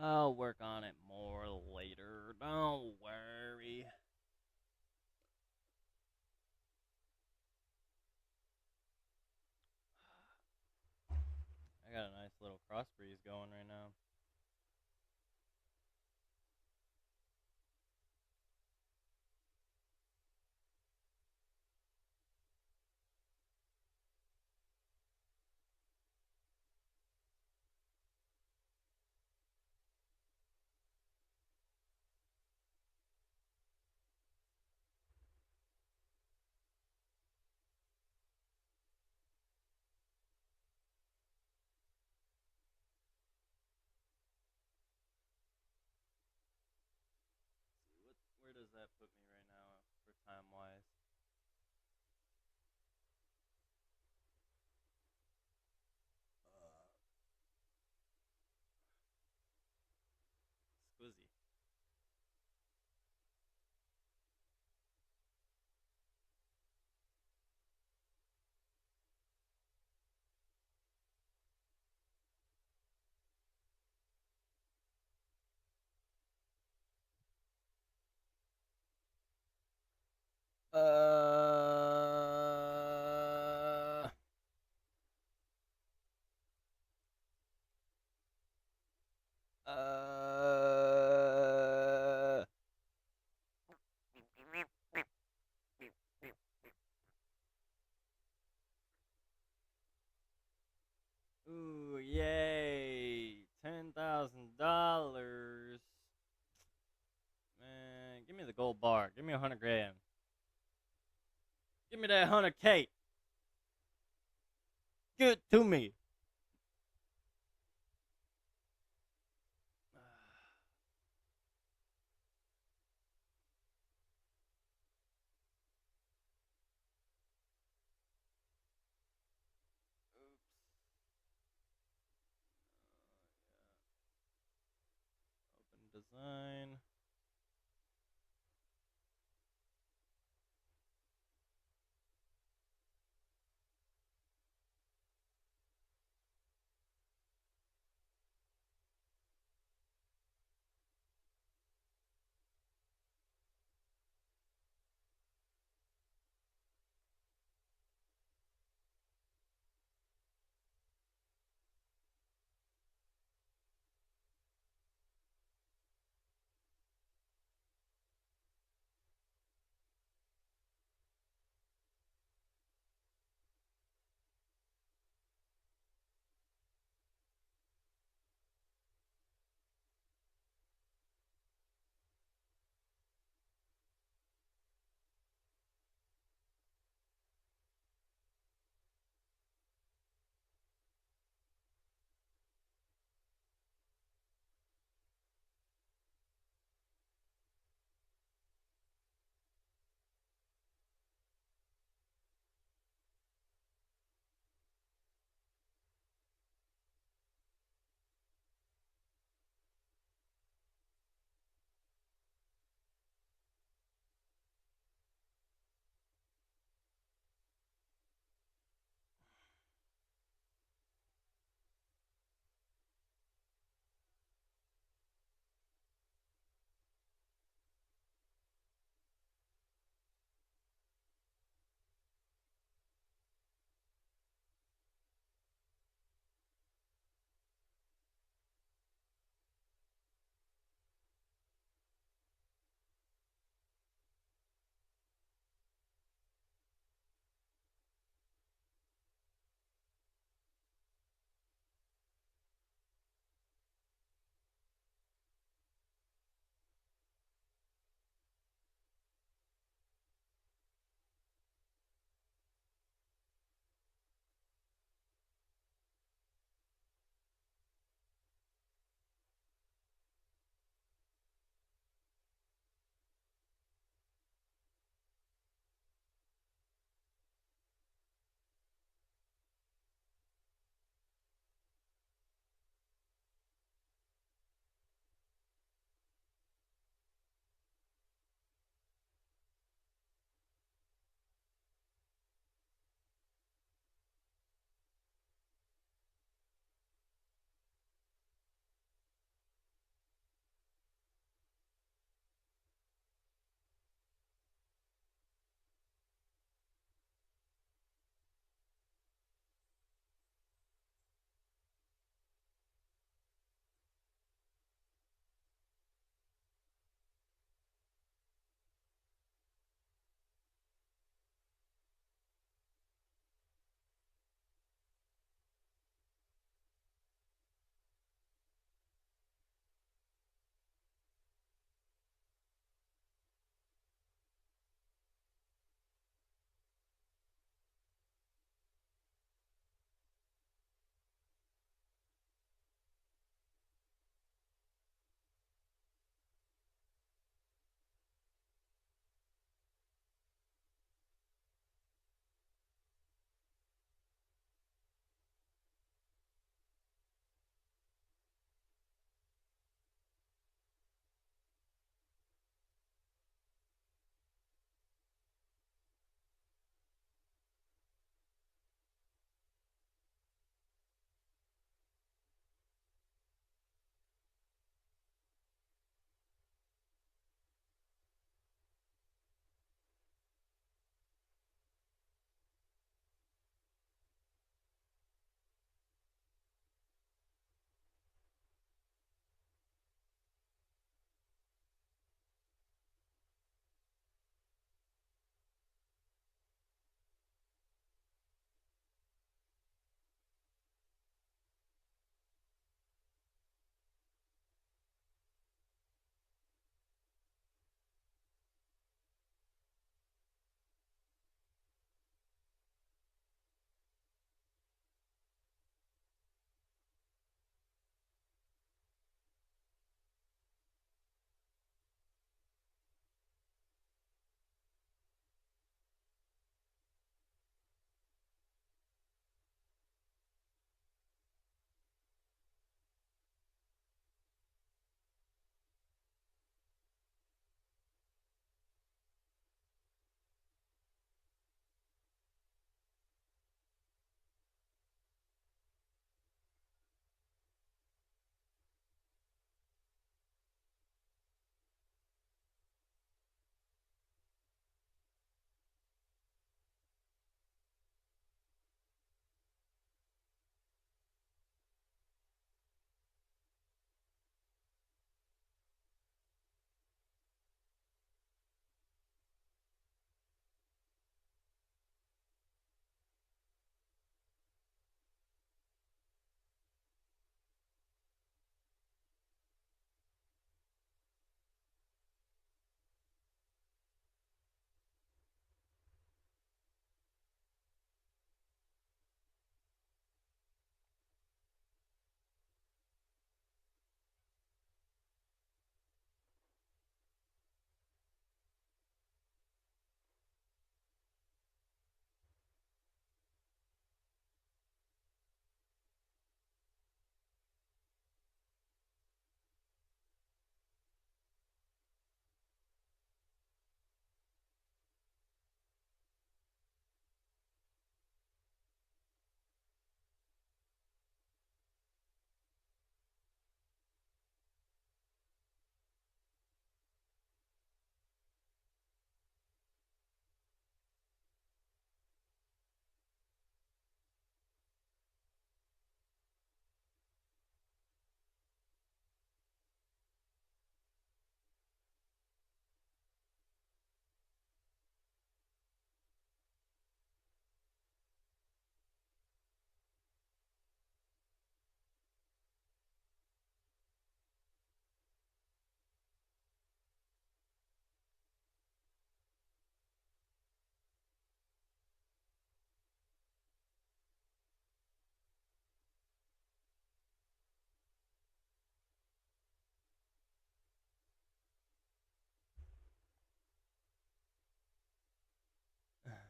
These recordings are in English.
I'll work on it more later. Don't worry. I got a nice little cross breeze going right now. Let's see where does that put me right now for time wise? Squizzy. Uh. Uh. Ooh, yay! $10,000. Man, give me the gold bar. Give me 100 grand. Give me that 100K. Give it to me. Oops. Yeah. Open design.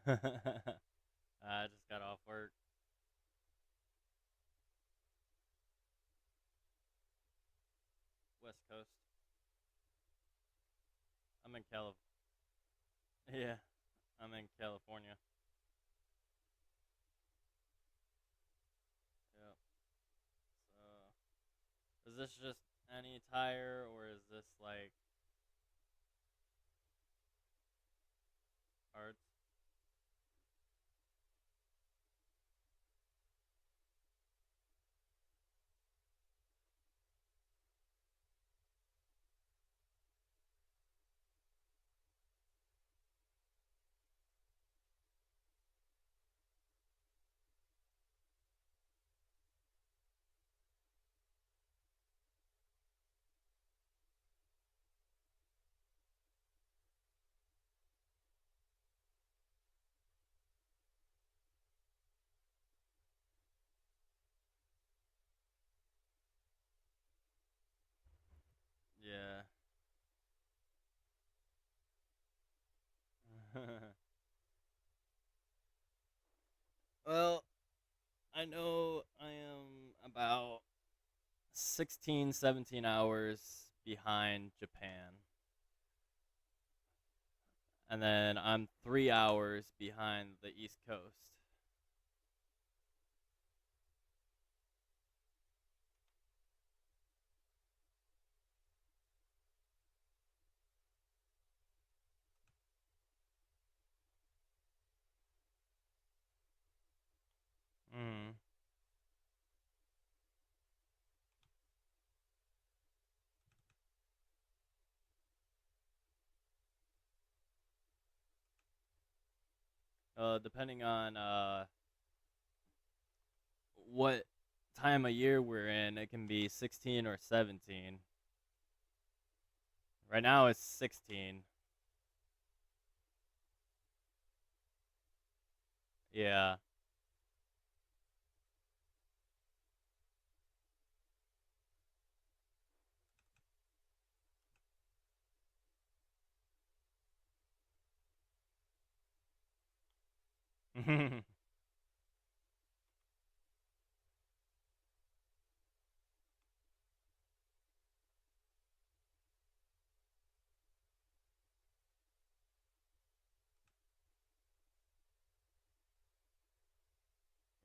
I just got off work. West Coast. I'm in Calif. Yeah, I'm in California. Yep. So, is this just any tire, or is this like parts? Yeah. Well, I know I am about 16, 17 hours behind Japan. And then I'm 3 hours behind the East Coast. Mm. Depending on what time of year we're in, it can be 16 or 17. Right now it's 16. Yeah.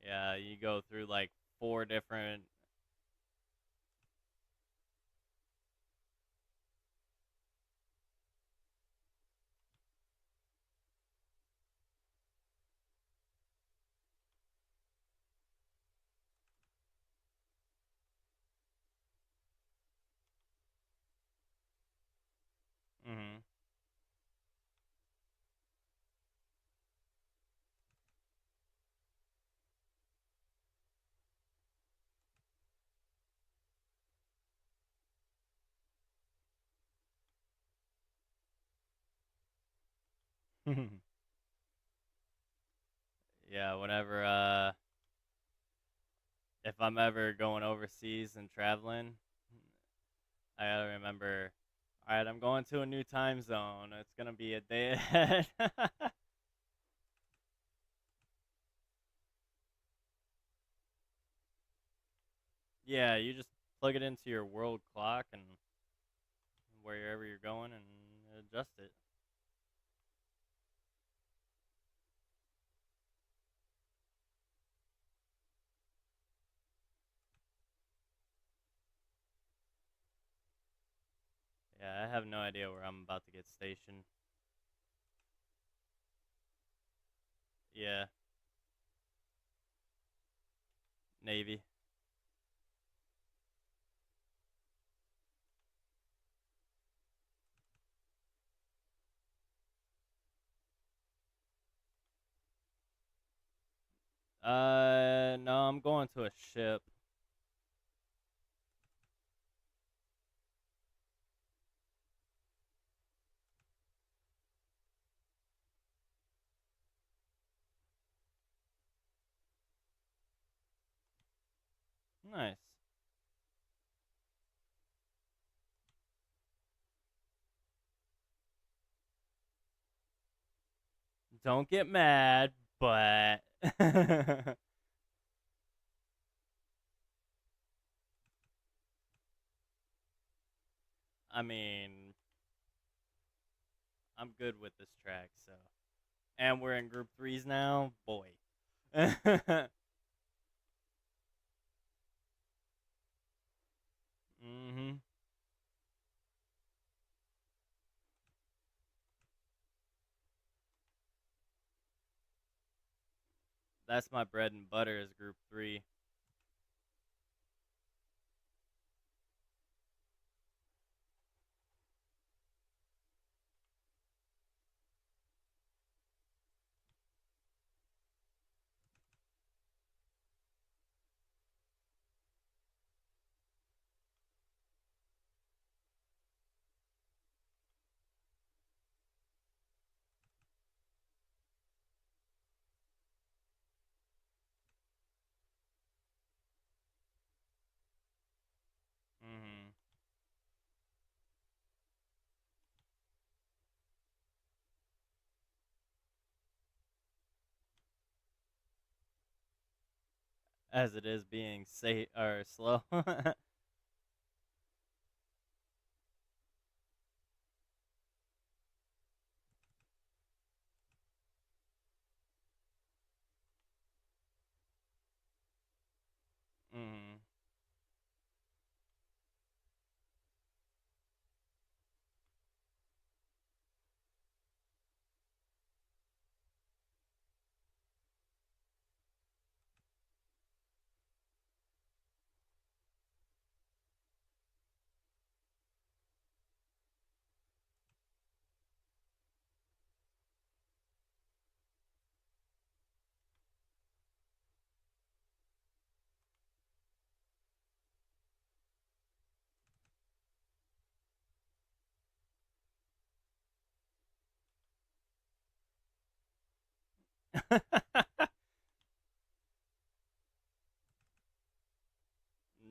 Yeah, you go through like four different. Mhm. Yeah, whenever if I'm ever going overseas and traveling, I gotta remember, all right, I'm going to a new time zone. It's gonna be a day ahead. Yeah, you just plug it into your world clock and wherever you're going and adjust it. Yeah, I have no idea where I'm about to get stationed. Yeah, Navy. No, I'm going to a ship. Nice. Don't get mad, but I mean, I'm good with this track, so. And we're in group threes now, boy. hmm That's my bread and butter is group three. hmm As it is being say or slow. hmm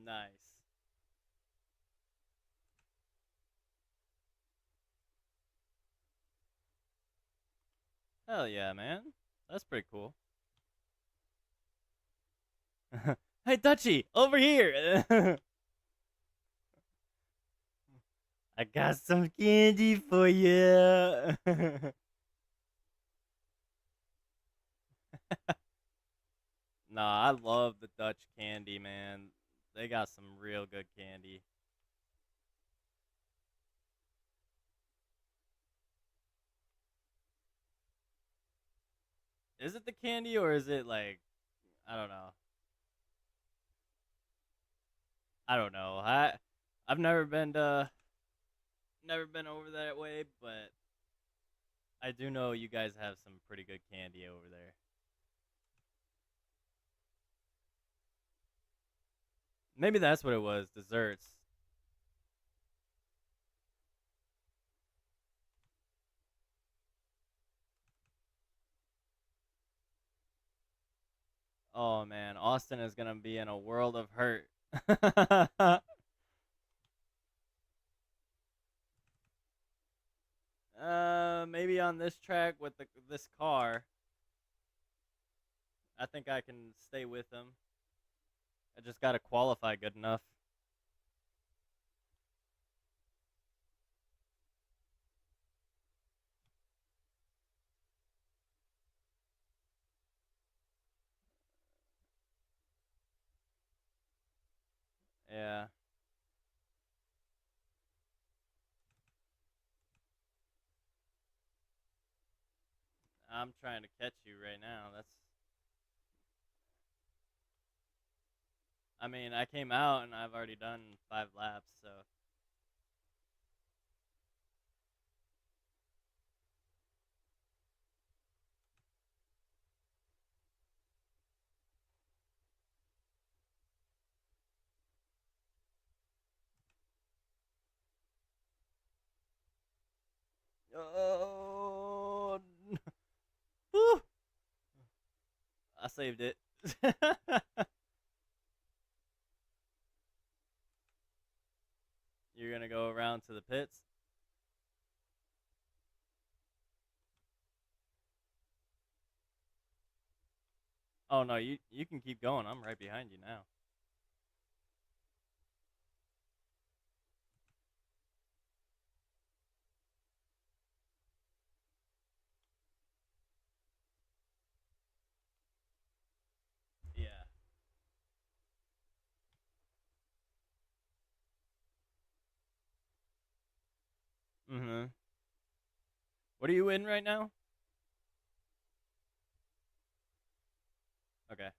Nice. Hell yeah, man. That's pretty cool. Hey, Dutchy, over here. I got some candy for you. Nah, I love the Dutch candy, man. They got some real good candy. Is it the candy or is it like I don't know. I don't know. I've never been over that way, but I do know you guys have some pretty good candy over there. Maybe that's what it was, desserts. Oh man, Austin is gonna be in a world of hurt. Maybe on this track with this car, I think I can stay with him. I just gotta qualify good enough. Yeah, I'm trying to catch you right now. I mean, I came out and I've already done 5 laps, so. Oh, whew, I saved it. You're gonna go around to the pits. Oh no, you can keep going. I'm right behind you now. Yeah. Mhm. What are you in right now? Okay.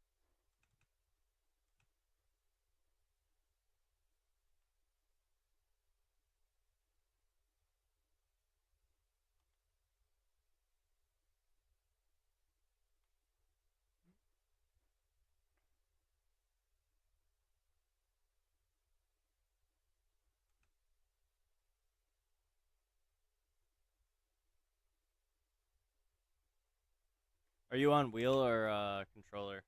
Are you on wheel or controller?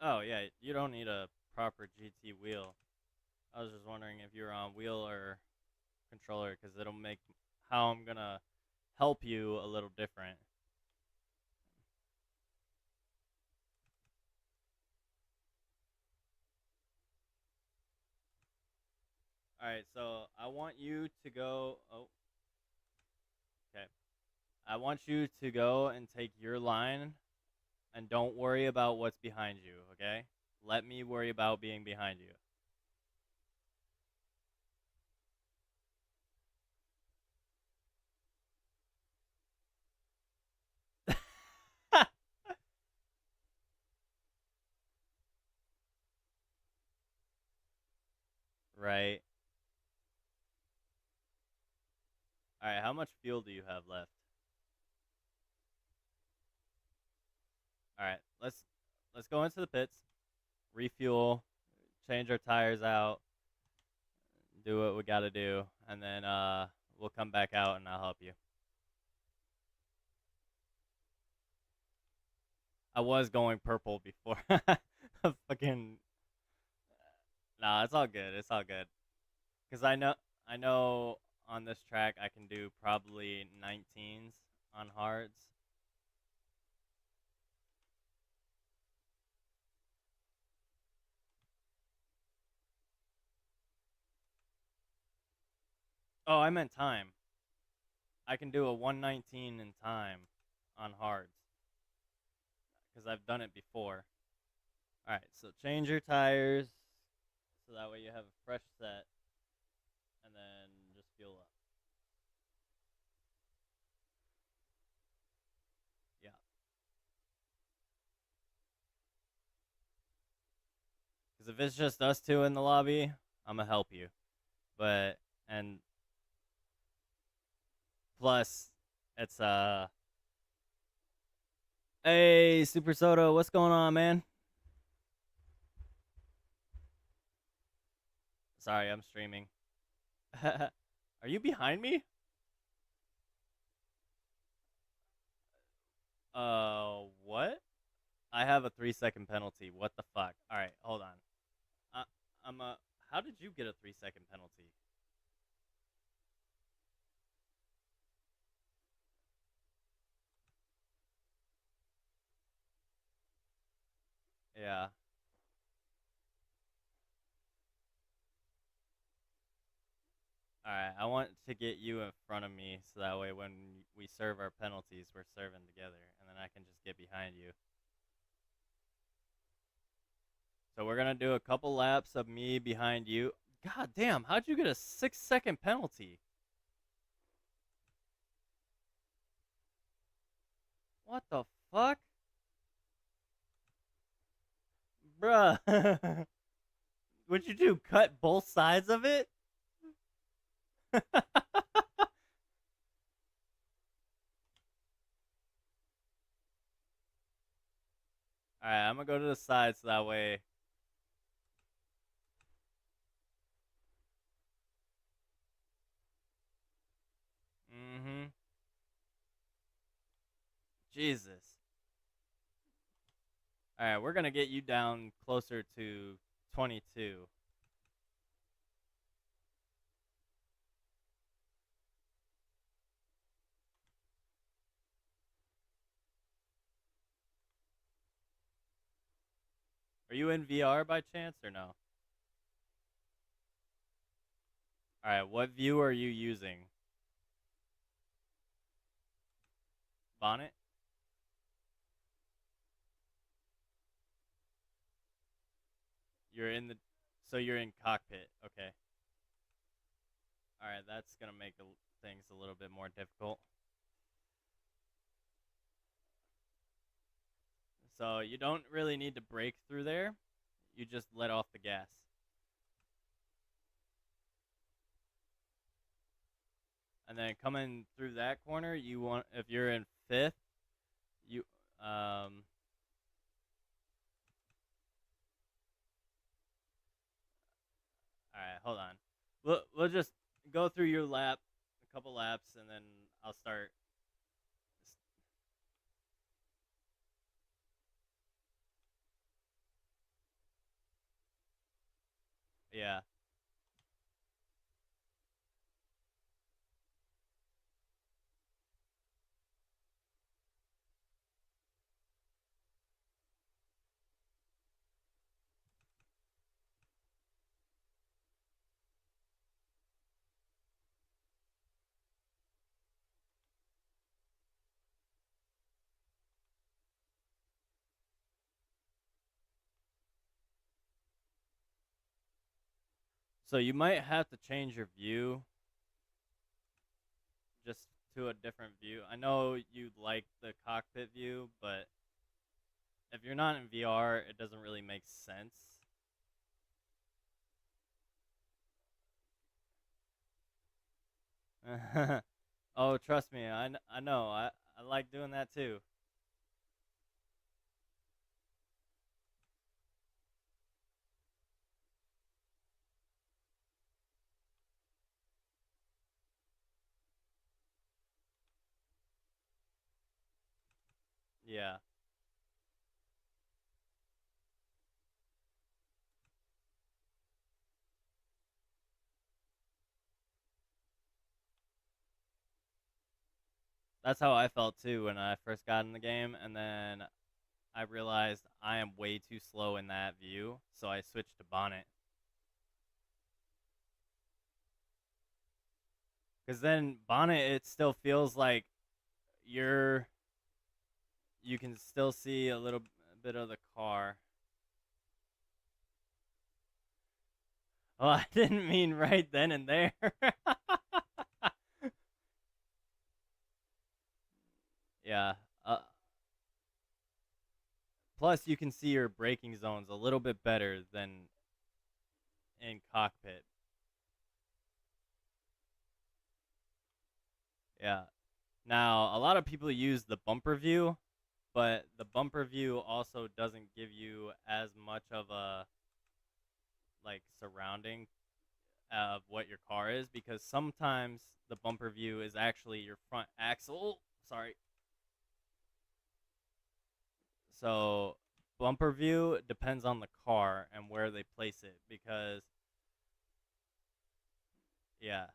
Oh yeah, you don't need a proper GT wheel. I was just wondering if you're on wheel or controller because it'll make how I'm gonna help you a little different. All right, so I want you to go. Oh, okay. I want you to go and take your line and don't worry about what's behind you, okay? Let me worry about being behind you. Right. All right, how much fuel do you have left? All right, let's go into the pits, refuel, change our tires out, do what we got to do, and then we'll come back out and I'll help you. I was going purple before. Fucking nah, it's all good. It's all good. Cuz I know on this track I can do probably 19s on hards. Oh, I meant time. I can do a 119 in time on hards cuz I've done it before. All right, so change your tires so that way you have a fresh set and then just fuel up. Yeah. Cuz if it's just us two in the lobby, I'm going to help you. But and plus it's hey, Super Soda, what's going on, man? Sorry, I'm streaming. Are you behind me? What? I have a 3 second penalty. What the fuck? All right, hold on. I, I'm a. How did you get a 3 second penalty? Yeah. All right. I want to get you in front of me so that way when we serve our penalties, we're serving together, and then I can just get behind you. So we're gonna do a couple laps of me behind you. God damn! How'd you get a 6 second penalty? What the fuck, bruh? What'd you do? Cut both sides of it? All right, I'm gonna go to the side so that way. Mm-hmm. Jesus. All right, we're gonna get you down closer to 22. Are you in VR by chance or no? All right, what view are you using? Bonnet? You're in the so you're in cockpit. Okay. All right, that's going to make things a little bit more difficult. So, you don't really need to brake through there. You just let off the gas. And then coming through that corner, you want if you're in fifth, you all right, hold on. We'll just go through your lap, a couple laps, and then I'll start. Yeah. So you might have to change your view just to a different view. I know you like the cockpit view, but if you're not in VR, it doesn't really make sense. Oh, trust me, I know. I like doing that too. Yeah. That's how I felt too when I first got in the game, and then I realized I am way too slow in that view, so I switched to bonnet. Because then bonnet, it still feels like you're you can still see a little bit of the car. Oh, I didn't mean right then and there. Yeah. Plus, you can see your braking zones a little bit better than in cockpit. Yeah. Now, a lot of people use the bumper view, but the bumper view also doesn't give you as much of a like surrounding of what your car is because sometimes the bumper view is actually your front axle. Sorry. So bumper view depends on the car and where they place it because yeah.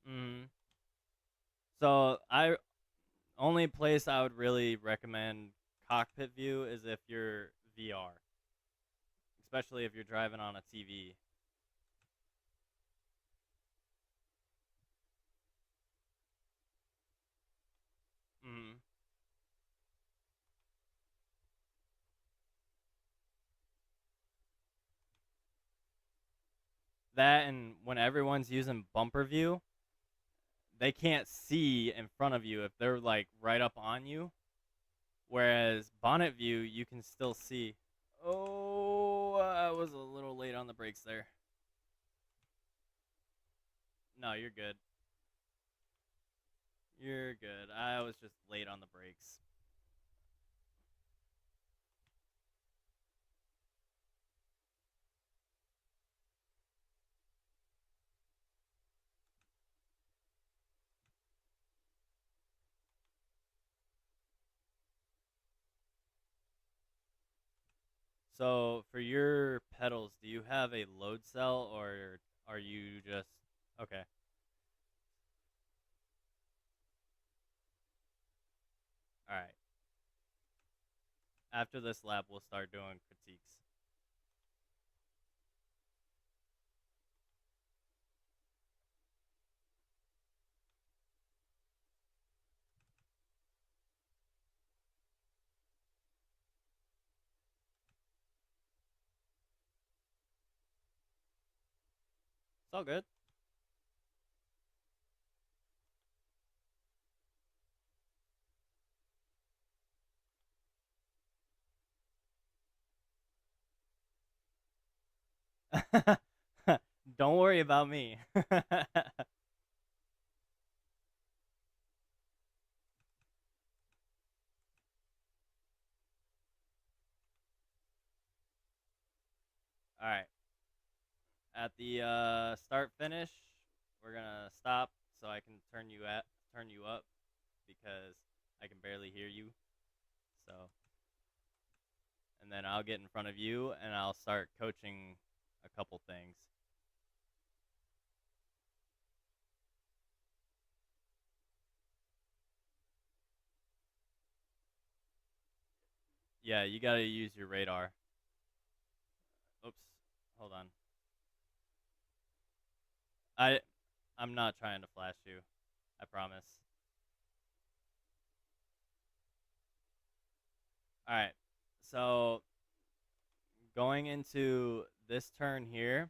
Mm. So I only place I would really recommend cockpit view is if you're VR, especially if you're driving on a TV. Mm. That and when everyone's using bumper view, they can't see in front of you if they're like right up on you. Whereas bonnet view, you can still see. Oh, I was a little late on the brakes there. No, you're good. You're good. I was just late on the brakes. So for your pedals, do you have a load cell or are you just okay? After this lap, we'll start doing critiques. It's all good. Don't worry about me. All right. At the start finish, we're gonna stop so I can turn you up because I can barely hear you. So, and then I'll get in front of you and I'll start coaching a couple things. Yeah, you gotta use your radar. Oops, hold on. I I'm not trying to flash you. I promise. All right. So going into this turn here,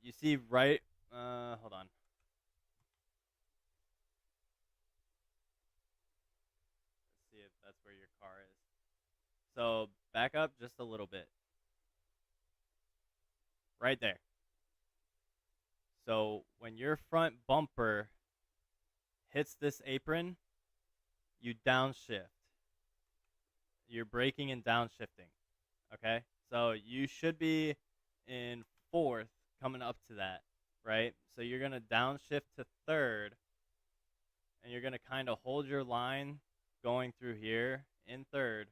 you see right. Hold on. Let's see if that's where your car is. So back up just a little bit. Right there. So when your front bumper hits this apron, you downshift. You're braking and downshifting. Okay? So you should be in fourth coming up to that, right? So you're going to downshift to third, and you're going to kind of hold your line going through here in third,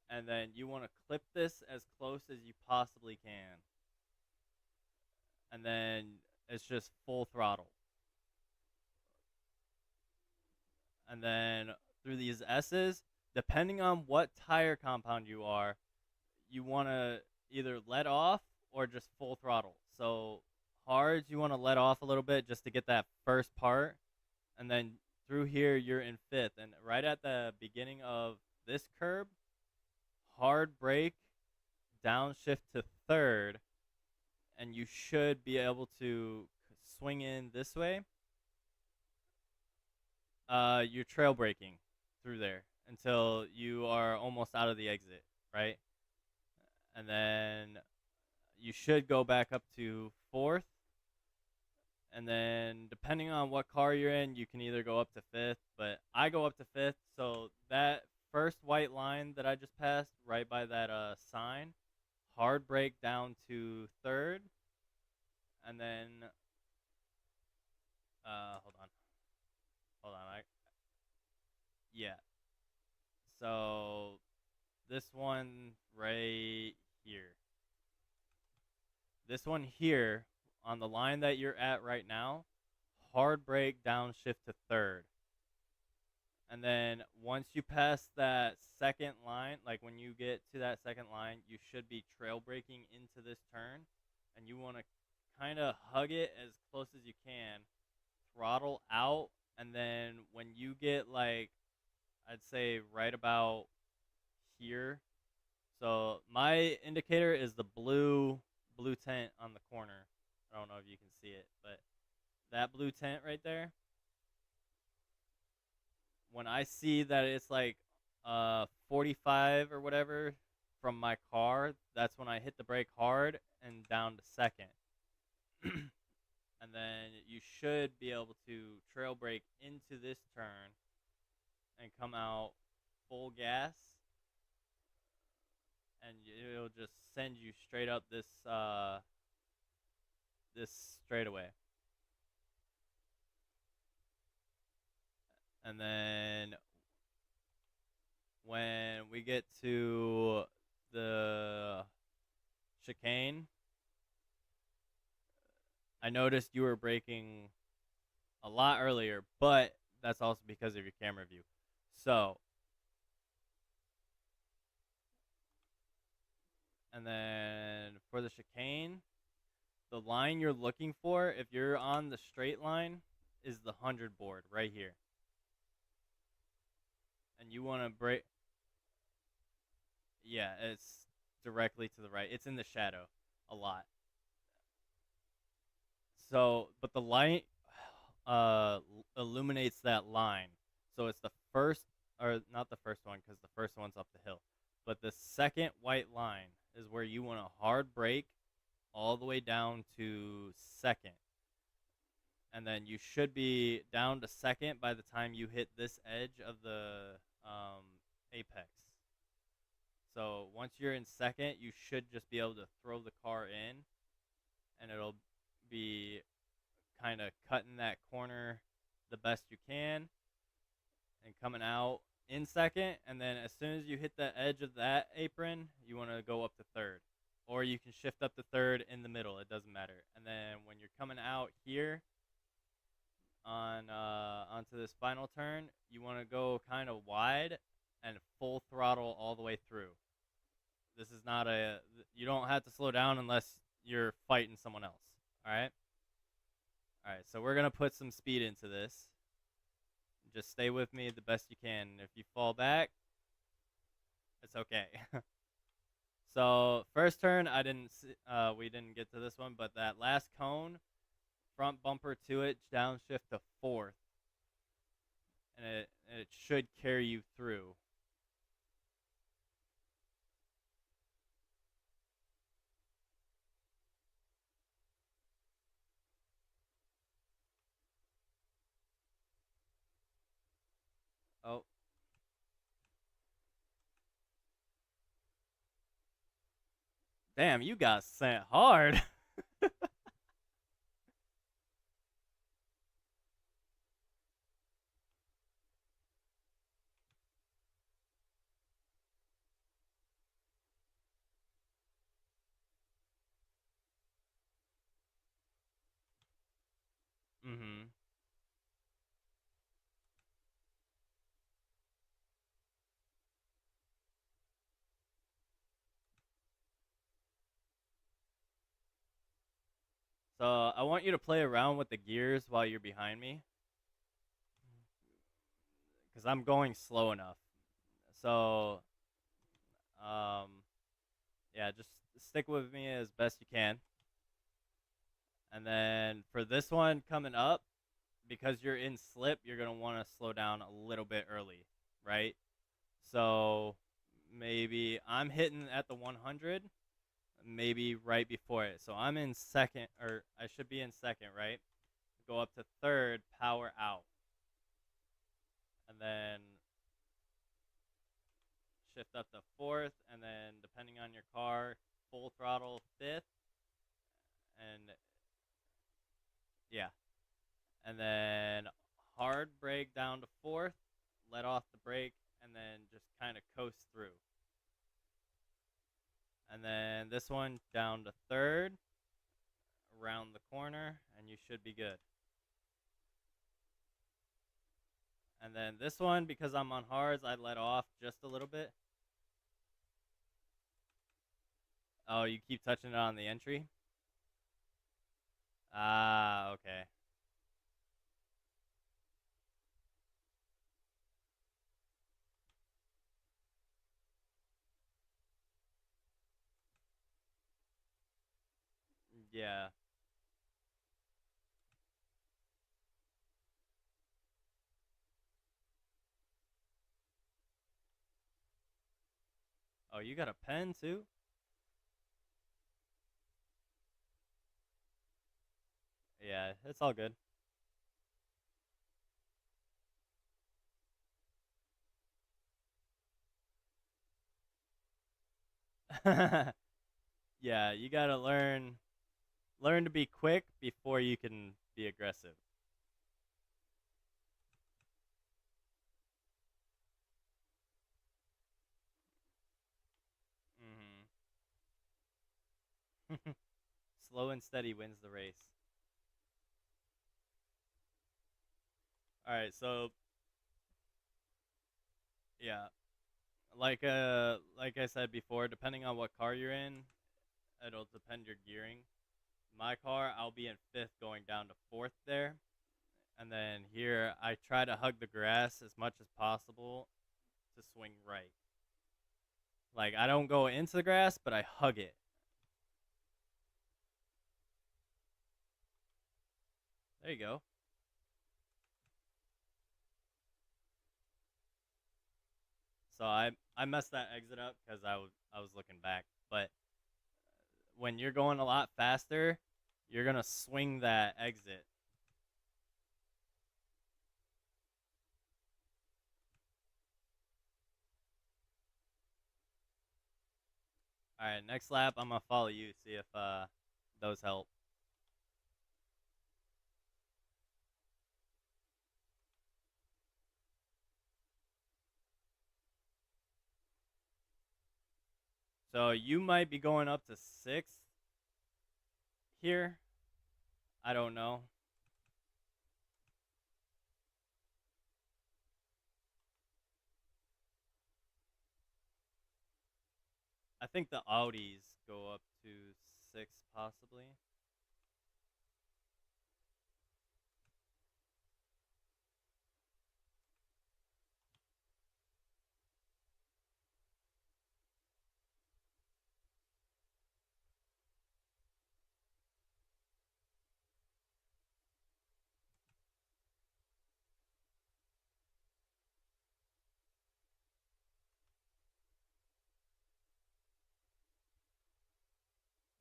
and then you want to clip this as close as you possibly can. And then it's just full throttle. And then through these S's, depending on what tire compound you are, you want to either let off or just full throttle. So hards, you want to let off a little bit just to get that first part. And then through here, you're in fifth. And right at the beginning of this curb, hard brake, downshift to third, and you should be able to swing in this way. You're trail braking through there until you are almost out of the exit, right? And then you should go back up to fourth. And then depending on what car you're in, you can either go up to fifth, but I go up to fifth. So that first white line that I just passed right by that sign, hard brake down to third, and then hold on. Hold on. Yeah. So this one right here. This one here on the line that you're at right now, hard brake downshift to third. And then once you pass that second line, like when you get to that second line, you should be trail braking into this turn. And you want to kind of hug it as close as you can, throttle out. And then when you get like, I'd say right about here. So my indicator is the blue tent on the corner. I don't know if you can see it, but that blue tent right there, when I see that it's like 45 or whatever from my car, that's when I hit the brake hard and down to second. And then you should be able to trail brake into this turn and come out full gas, and it'll just send you straight up this straightaway. And then when we get to the chicane, I noticed you were braking a lot earlier, but that's also because of your camera view. So, and then for the chicane, the line you're looking for, if you're on the straight line, is the 100 board right here. And you want to break. Yeah, it's directly to the right. It's in the shadow a lot. So, but the light illuminates that line. So it's the first, or not the first one, because the first one's up the hill. But the second white line is where you want a hard brake all the way down to second. And then you should be down to second by the time you hit this edge of the apex. So once you're in second, you should just be able to throw the car in, and it'll be kind of cutting that corner the best you can and coming out in second. And then as soon as you hit the edge of that apron, you want to go up to third. Or you can shift up to third in the middle. It doesn't matter. And then when you're coming out here on onto this final turn, you want to go kind of wide and full throttle all the way through. This is not a, you don't have to slow down unless you're fighting someone else. All right? All right, so we're going to put some speed into this. Just stay with me the best you can. If you fall back, it's okay. So first turn, we didn't get to this one, but that last cone, front bumper to it, downshift to fourth, and it should carry you through. Oh. Damn, you got sent hard. Mm-hmm. So I want you to play around with the gears while you're behind me, because I'm going slow enough. So, um, yeah, just stick with me as best you can. And then for this one coming up, because you're in slip, you're going to want to slow down a little bit early, right? So maybe I'm hitting at the 100, maybe right before it. So I'm in second, or I should be in second, right? Go up to third, power out. And then shift up to fourth, and then depending on your car, full throttle fifth, and yeah, and then hard brake down to fourth, let off the brake, and then just kind of coast through. And then this one down to third, around the corner, and you should be good. And then this one, because I'm on hards, I let off just a little bit. Oh, you keep touching it on the entry? Ah, okay. Yeah. Oh, you got a pen too? Yeah, it's all good. Yeah, you gotta learn to be quick before you can be aggressive. Hmm. Slow and steady wins the race. All right, so yeah, like I said before, depending on what car you're in, it'll depend your gearing. My car, I'll be in fifth going down to fourth there, and then here I try to hug the grass as much as possible to swing right. Like I don't go into the grass, but I hug it. There you go. So I messed that exit up because I was looking back. But when you're going a lot faster, you're gonna swing that exit. All right, next lap I'm gonna follow you. See if those help. So you might be going up to sixth here. I don't know. I think the Audis go up to sixth possibly.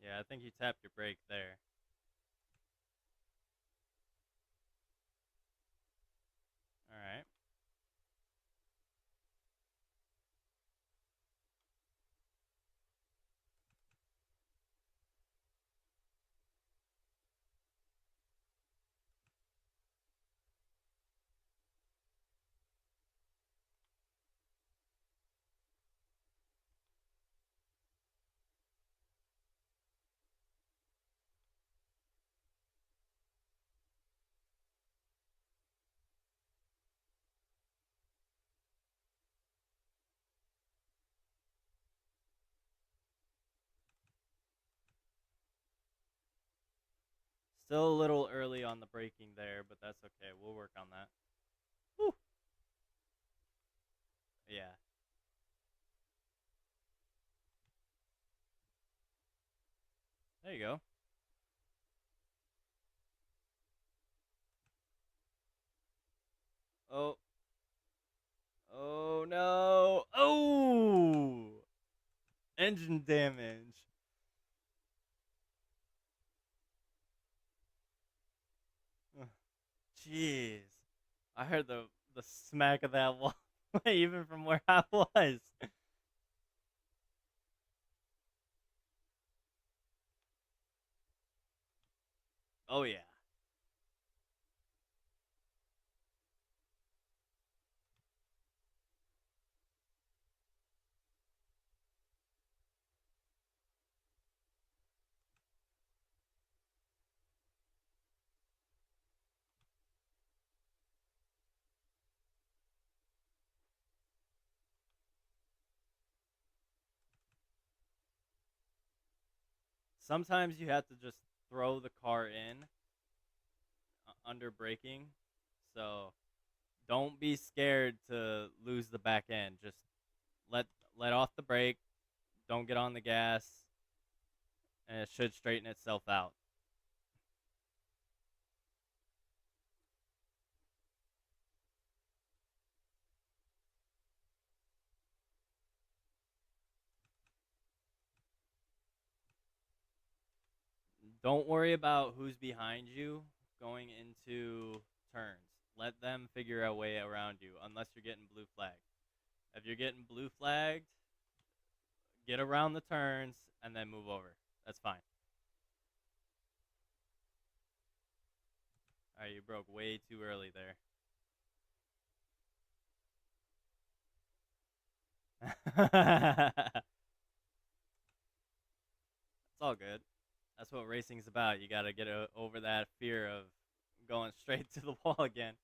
Yeah, I think you tapped your brake there. All right. Still a little early on the braking there, but that's okay. We'll work on that. Whew. Yeah. There you go. Oh. Oh no. Oh. Engine damage. Ugh, jeez. I heard the smack of that wall even from where I was. Oh yeah. Sometimes you have to just throw the car in under braking. So don't be scared to lose the back end. Just let let off the brake. Don't get on the gas, and it should straighten itself out. Don't worry about who's behind you going into turns. Let them figure a way around you, unless you're getting blue flagged. If you're getting blue flagged, get around the turns and then move over. That's fine. All right, you broke way too early there. It's all good. That's what racing's about. You got to get over that fear of going straight to the wall again.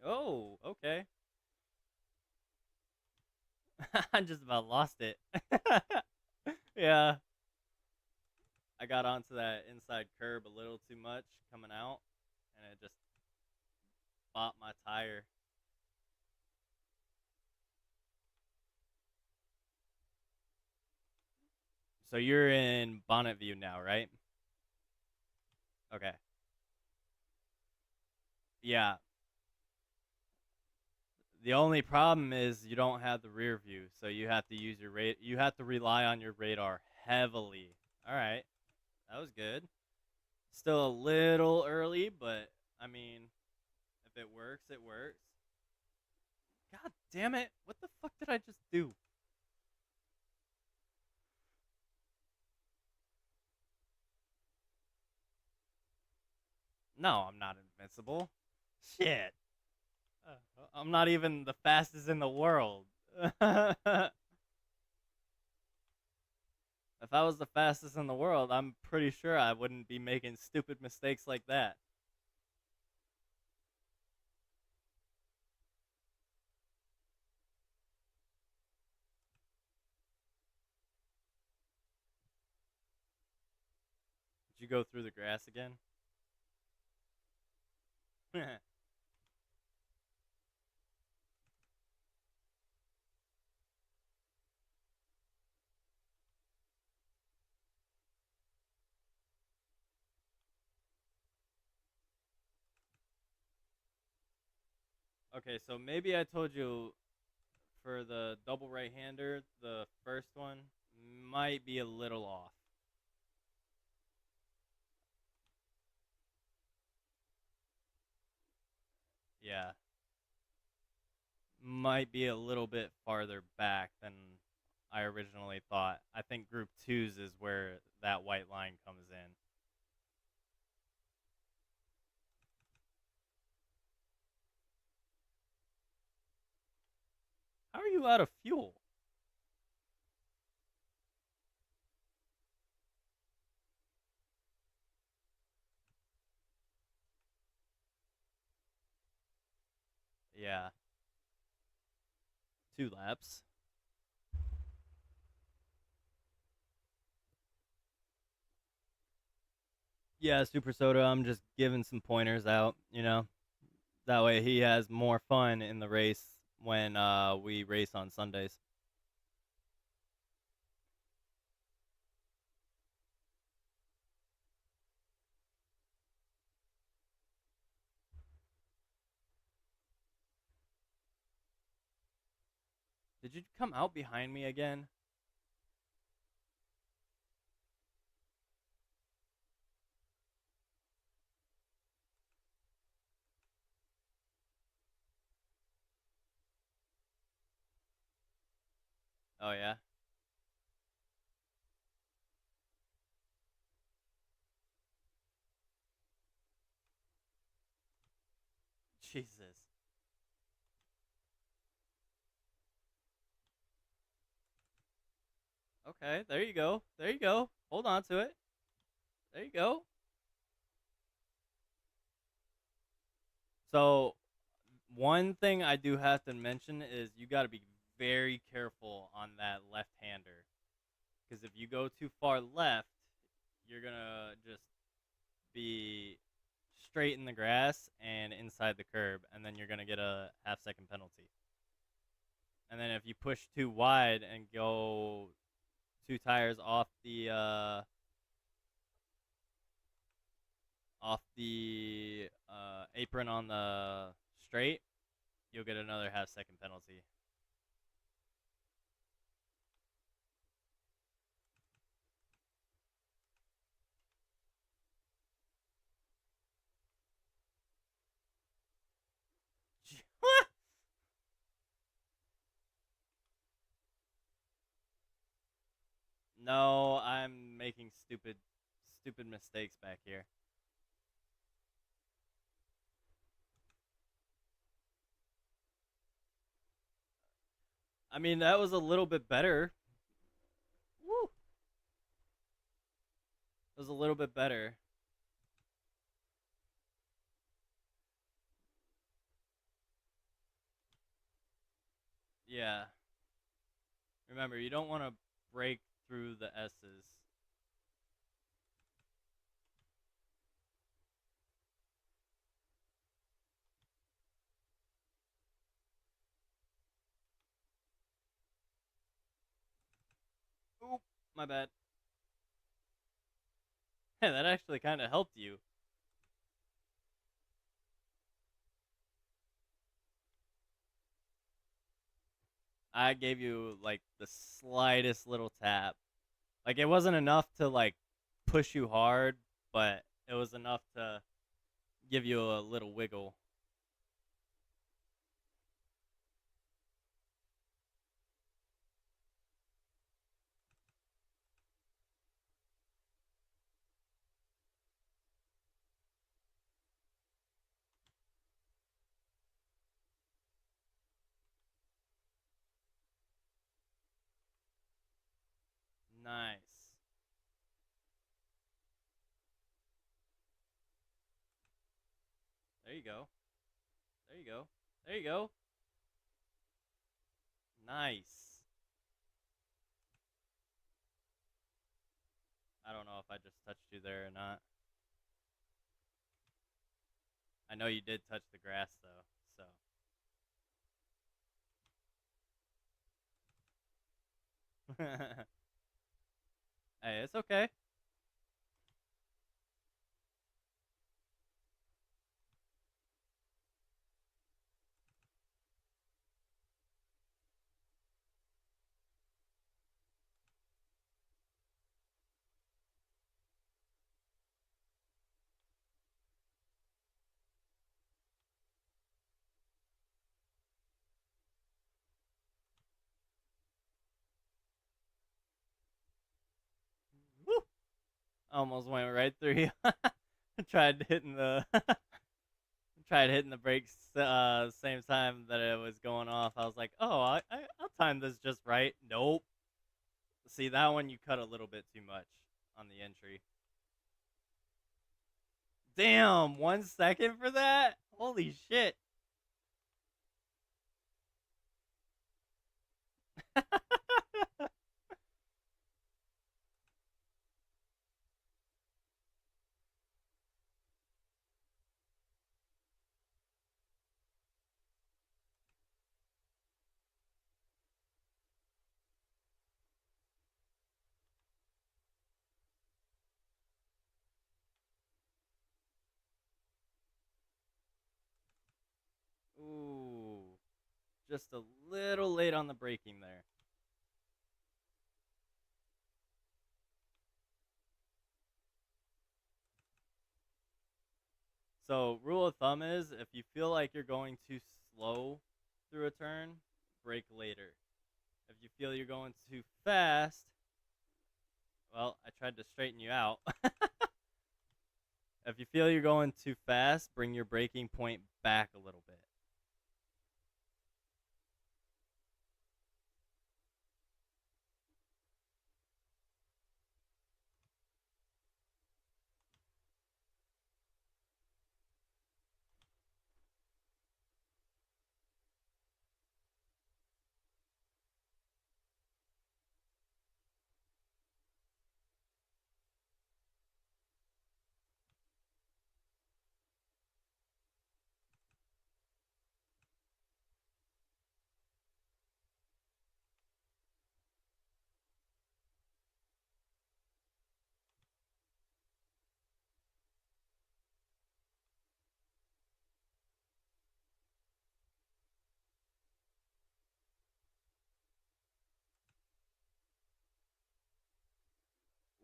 Oh, okay. I just about lost it. Yeah, I got onto that inside curb a little too much coming out, and it just bopped my tire. So you're in bonnet view now, right? Okay. Yeah. The only problem is you don't have the rear view, so you have to use your you have to rely on your radar heavily. All right. That was good. Still a little early, but I mean, if it works, it works. God damn it. What the fuck did I just do? No, I'm not invincible. Shit. I'm not even the fastest in the world. If I was the fastest in the world, I'm pretty sure I wouldn't be making stupid mistakes like that. Did you go through the grass again? Okay, so maybe I told you for the double right hander, the first one might be a little off. Yeah, might be a little bit farther back than I originally thought. I think group twos is where that white line comes in. How are you out of fuel? Yeah, 2 laps. Yeah, Super Soda, I'm just giving some pointers out. That way he has more fun in the race when we race on Sundays. Did you come out behind me again? Oh yeah. Jesus. Okay, there you go. There you go. Hold on to it. There you go. So, one thing I do have to mention is you got to be very careful on that left-hander because if you go too far left, you're going to just be straight in the grass and inside the curb and then you're going to get a half-second penalty. And then if you push too wide and go 2 tires off the apron on the straight, you'll get another half-second penalty. No, I'm making stupid mistakes back here. I mean, that was a little bit better. Woo! It was a little bit better. Yeah. Remember, you don't want to break through the S's. Oop, my bad. Hey, that actually kind of helped you. I gave you like the slightest little tap. Like it wasn't enough to like push you hard, but it was enough to give you a little wiggle. Nice. There you go. There you go. There you go. Nice. I don't know if I just touched you there or not. I know you did touch the grass though, so. Hey, it's okay. Woo! Almost went right through you. tried hitting the tried hitting the brakes same time that it was going off. I was like, oh, I'll time this just right. Nope. See, that one you cut a little bit too much on the entry. Damn, 1 second for that? Holy shit. Ooh, just a little late on the braking there. So, rule of thumb is if you feel like you're going too slow through a turn, brake later. If you feel you're going too fast, well, I tried to straighten you out. If you feel you're going too fast, bring your braking point back a little bit.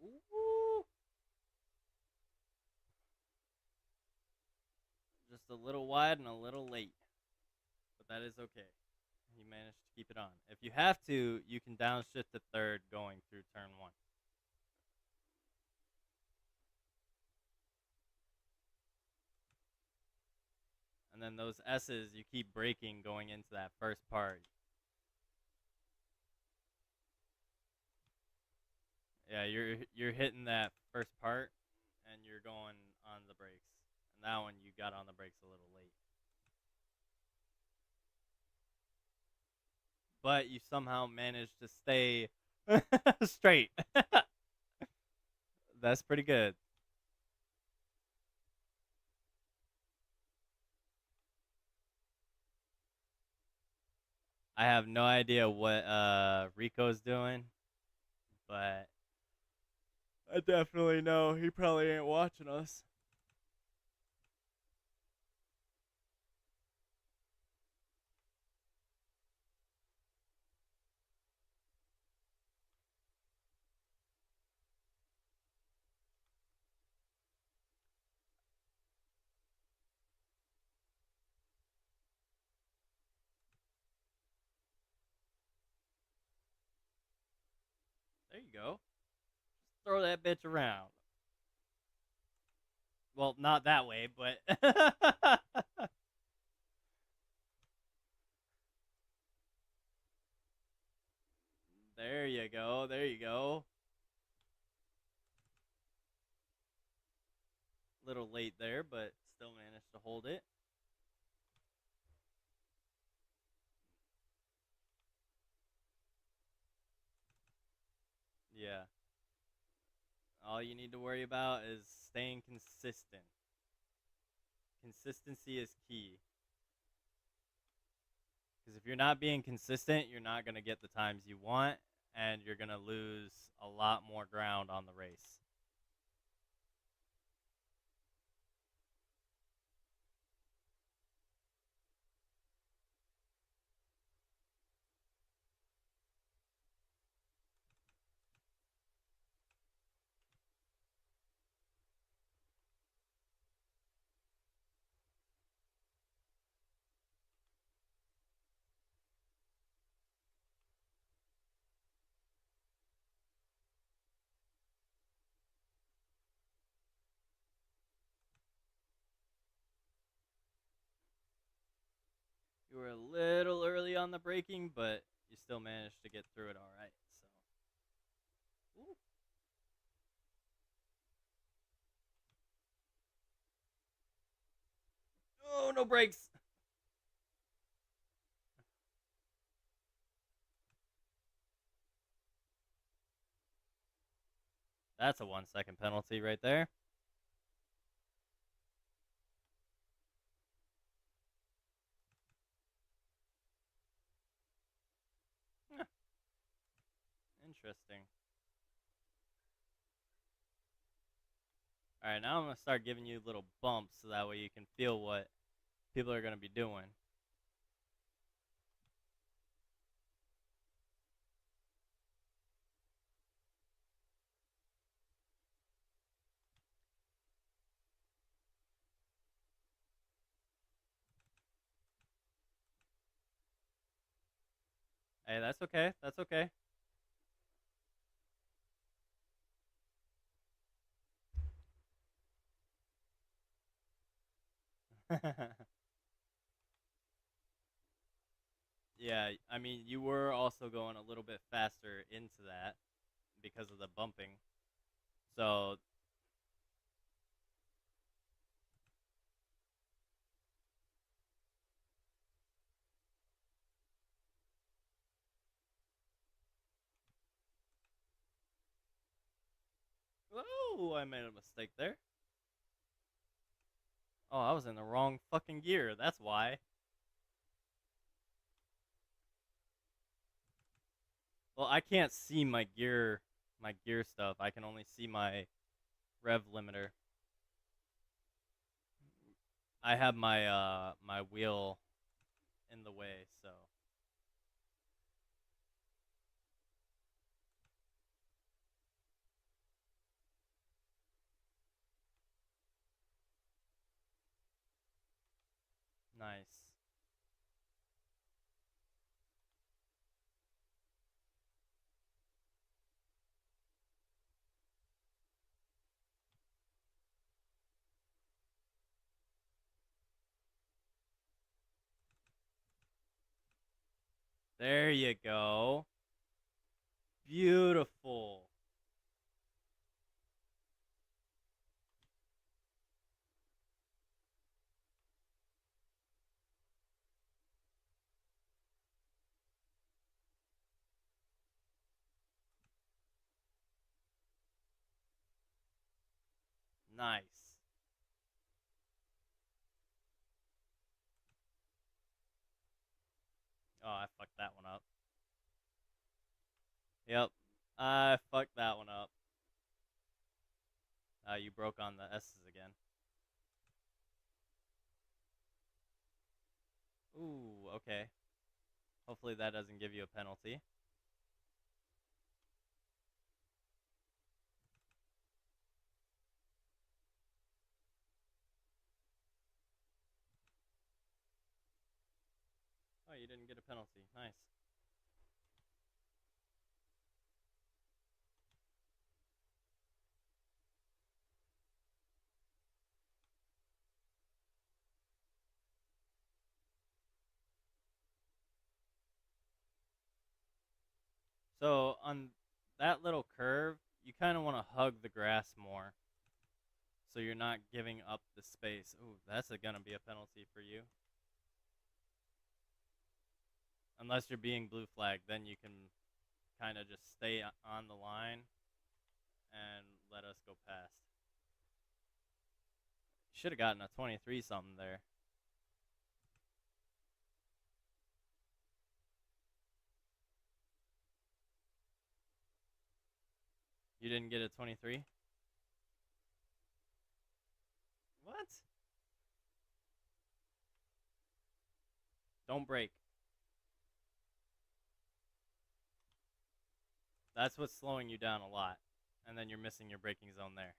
Ooh, just a little wide and a little late, but that is okay. You managed to keep it on. If you have to, you can downshift to third going through turn one. And then those S's, you keep braking going into that first part. Yeah, you're hitting that first part, and you're going on the brakes. And that one you got on the brakes a little late. but you somehow managed to stay straight. That's pretty good. I have no idea what Rico's doing, but I definitely know he probably ain't watching us. There you go. Just throw that bitch around. Well, not that way, but there you go. There you go. Little late there, but still managed to hold it. Yeah. All you need to worry about is staying consistent. Consistency is key. Because if you're not being consistent, you're not going to get the times you want, and you're going to lose a lot more ground on the race. You were a little early on the braking, but you still managed to get through it all right. So, ooh. Oh, no brakes. That's a 1 second penalty right there. Interesting. All right, now I'm going to start giving you little bumps so that way you can feel what people are going to be doing. Hey, that's okay. That's okay. Yeah, I mean, you were also going a little bit faster into that because of the bumping. So, oh, I made a mistake there. Oh, I was in the wrong fucking gear. That's why. Well, I can't see my gear stuff. I can only see my rev limiter. I have my wheel in the way, so nice. There you go. Beautiful. Nice. Oh, I fucked that one up. Yep. I fucked that one up. You broke on the S's again. Ooh, okay. Hopefully that doesn't give you a penalty. Oh, you didn't get a penalty. Nice. So on that little curve, you kind of want to hug the grass more, so you're not giving up the space. Ooh, that's gonna be a penalty for you. Unless you're being blue flagged, then you can kind of just stay on the line and let us go past. Should have gotten a 23 something there. You didn't get a 23? What? Don't break. That's what's slowing you down a lot. And then you're missing your braking zone there.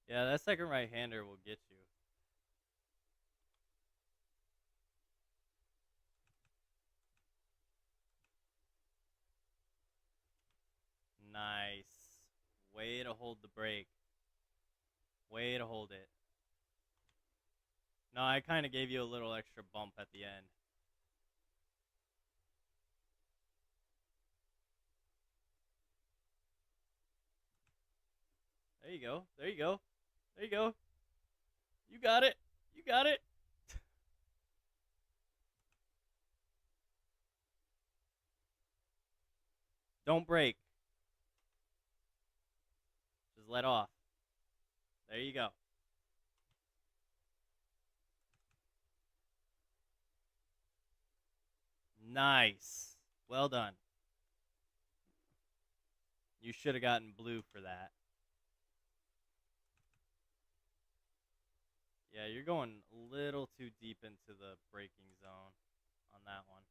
Yeah, that second right-hander will get you. Nice. Way to hold the brake. Way to hold it. No, I kind of gave you a little extra bump at the end. There you go. There you go. There you go. You got it. You got it. Don't brake. Just let off. There you go. Nice. Well done. You should have gotten blue for that. Yeah, you're going a little too deep into the braking zone on that one.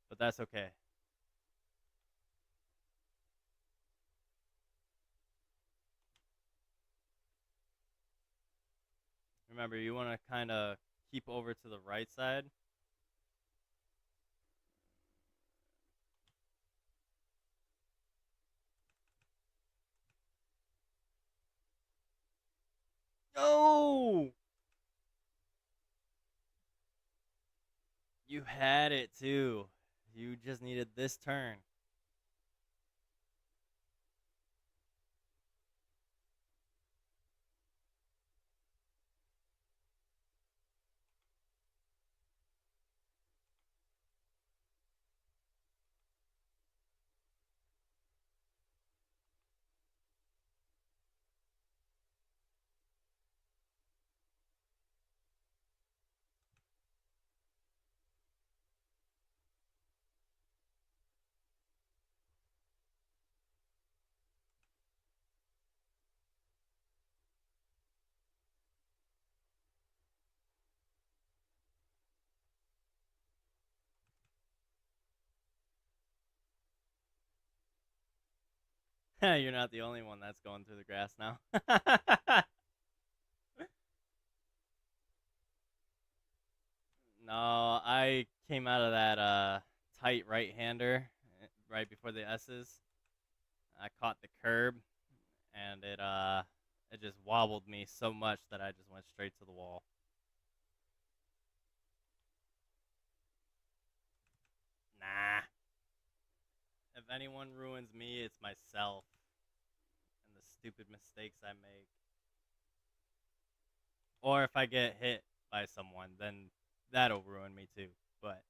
But that's okay. Remember, you want to kind of keep over to the right side. No! You had it too. You just needed this turn. You're not the only one that's going through the grass now. No, I came out of that tight right-hander right before the S's. I caught the curb, and it just wobbled me so much that I just went straight to the wall. Nah. If anyone ruins me, it's myself and the stupid mistakes I make. Or if I get hit by someone, then that'll ruin me too. But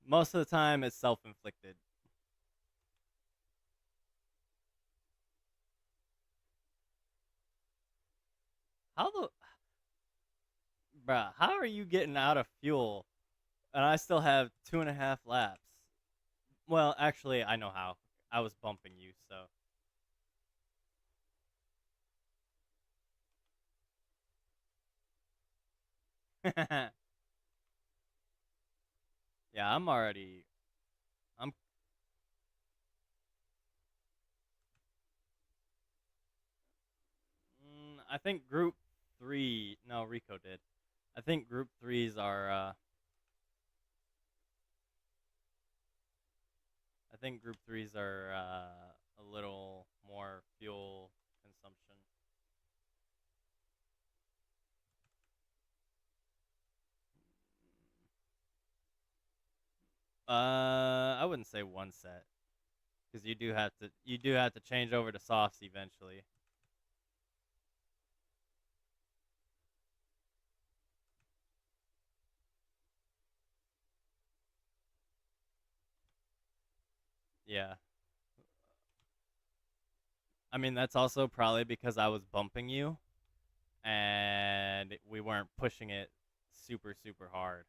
most of the time, it's self-inflicted. How the bruh? How are you getting out of fuel and I still have 2.5 laps? Well, actually, I know how. I was bumping you, so yeah, I'm already. I'm. I think Group Three. No, Rico did. I think Group Threes are. I think Group Threes are a little more fuel consumption. I wouldn't say one set because you do have to change over to softs eventually. Yeah, I mean that's also probably because I was bumping you and we weren't pushing it super super hard.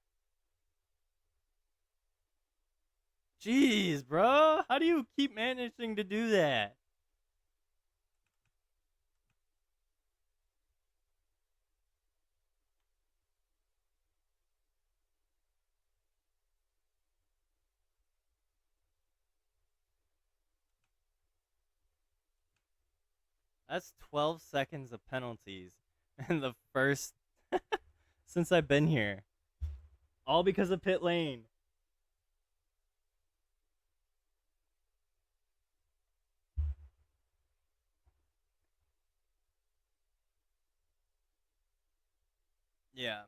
Jeez, bro, how do you keep managing to do that? That's 12 seconds of penalties in the first since I've been here, all because of pit lane. Yeah,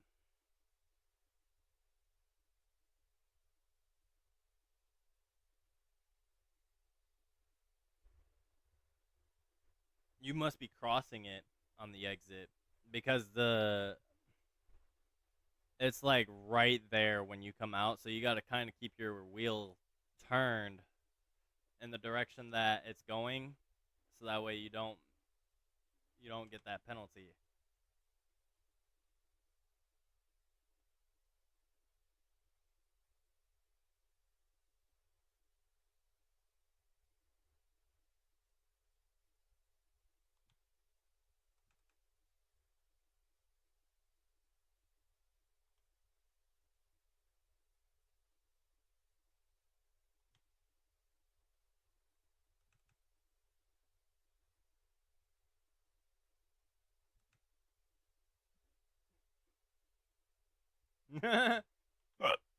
you must be crossing it on the exit because the it's like right there when you come out, so you got to kind of keep your wheel turned in the direction that it's going, so that way you don't get that penalty.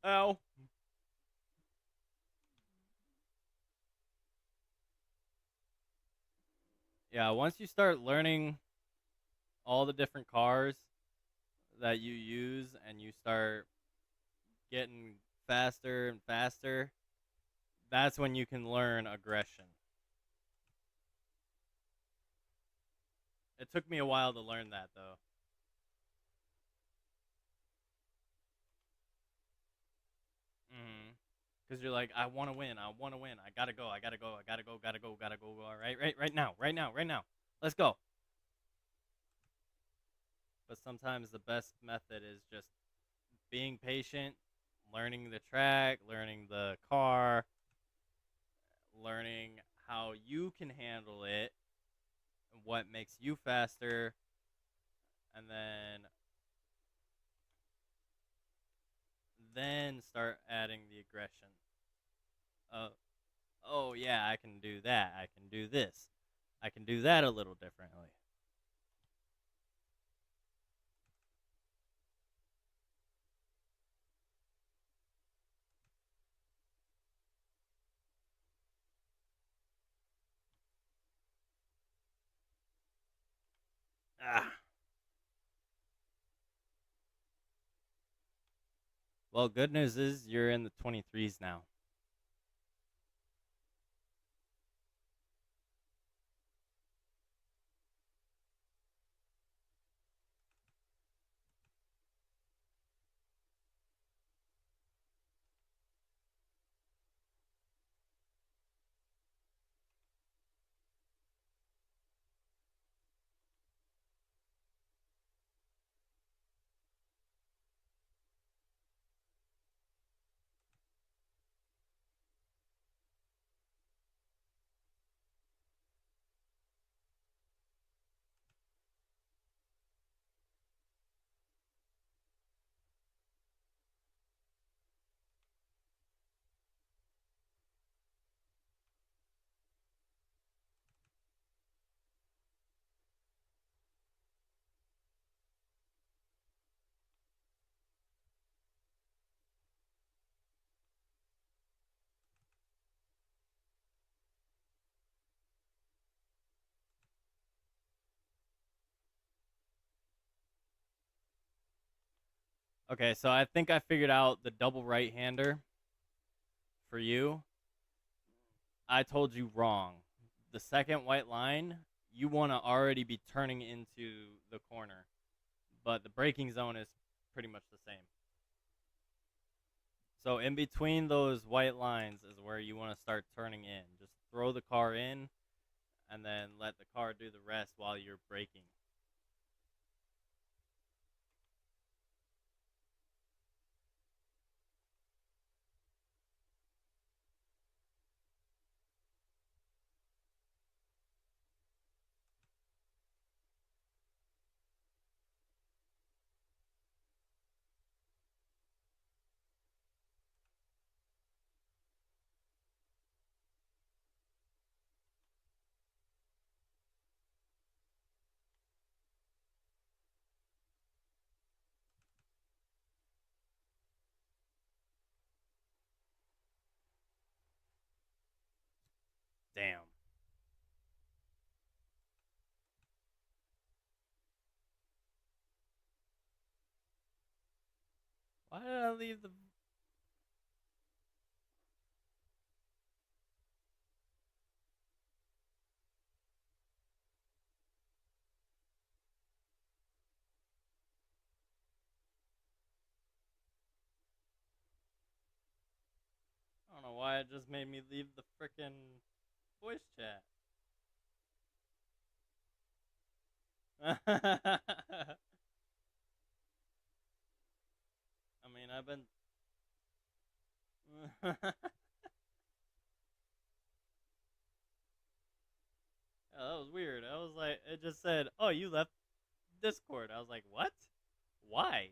Ow. Yeah, once you start learning all the different cars that you use and you start getting faster and faster, that's when you can learn aggression. It took me a while to learn that though. Because you're like, I want to win. I want to win. I gotta go. I gotta go. I gotta go. Gotta go. Gotta go. All right, right now. Right now. Right now. Let's go. But sometimes the best method is just being patient, learning the track, learning the car, learning how you can handle it, what makes you faster, and then start adding the aggression. Uh, oh yeah, I can do that. I can do this. I can do that a little differently. Ah. Well, good news is you're in the 23s now. Okay, so I think I figured out the double right hander for you. I told you wrong. The second white line, you want to already be turning into the corner, but the braking zone is pretty much the same. So in between those white lines is where you want to start turning in. Just throw the car in and then let the car do the rest while you're braking. Damn. Why did I leave the I don't know why it just made me leave the frickin' voice chat. I mean, I've been yeah, that was weird. I was like, it just said, "Oh, you left Discord." I was like, "What? Why?"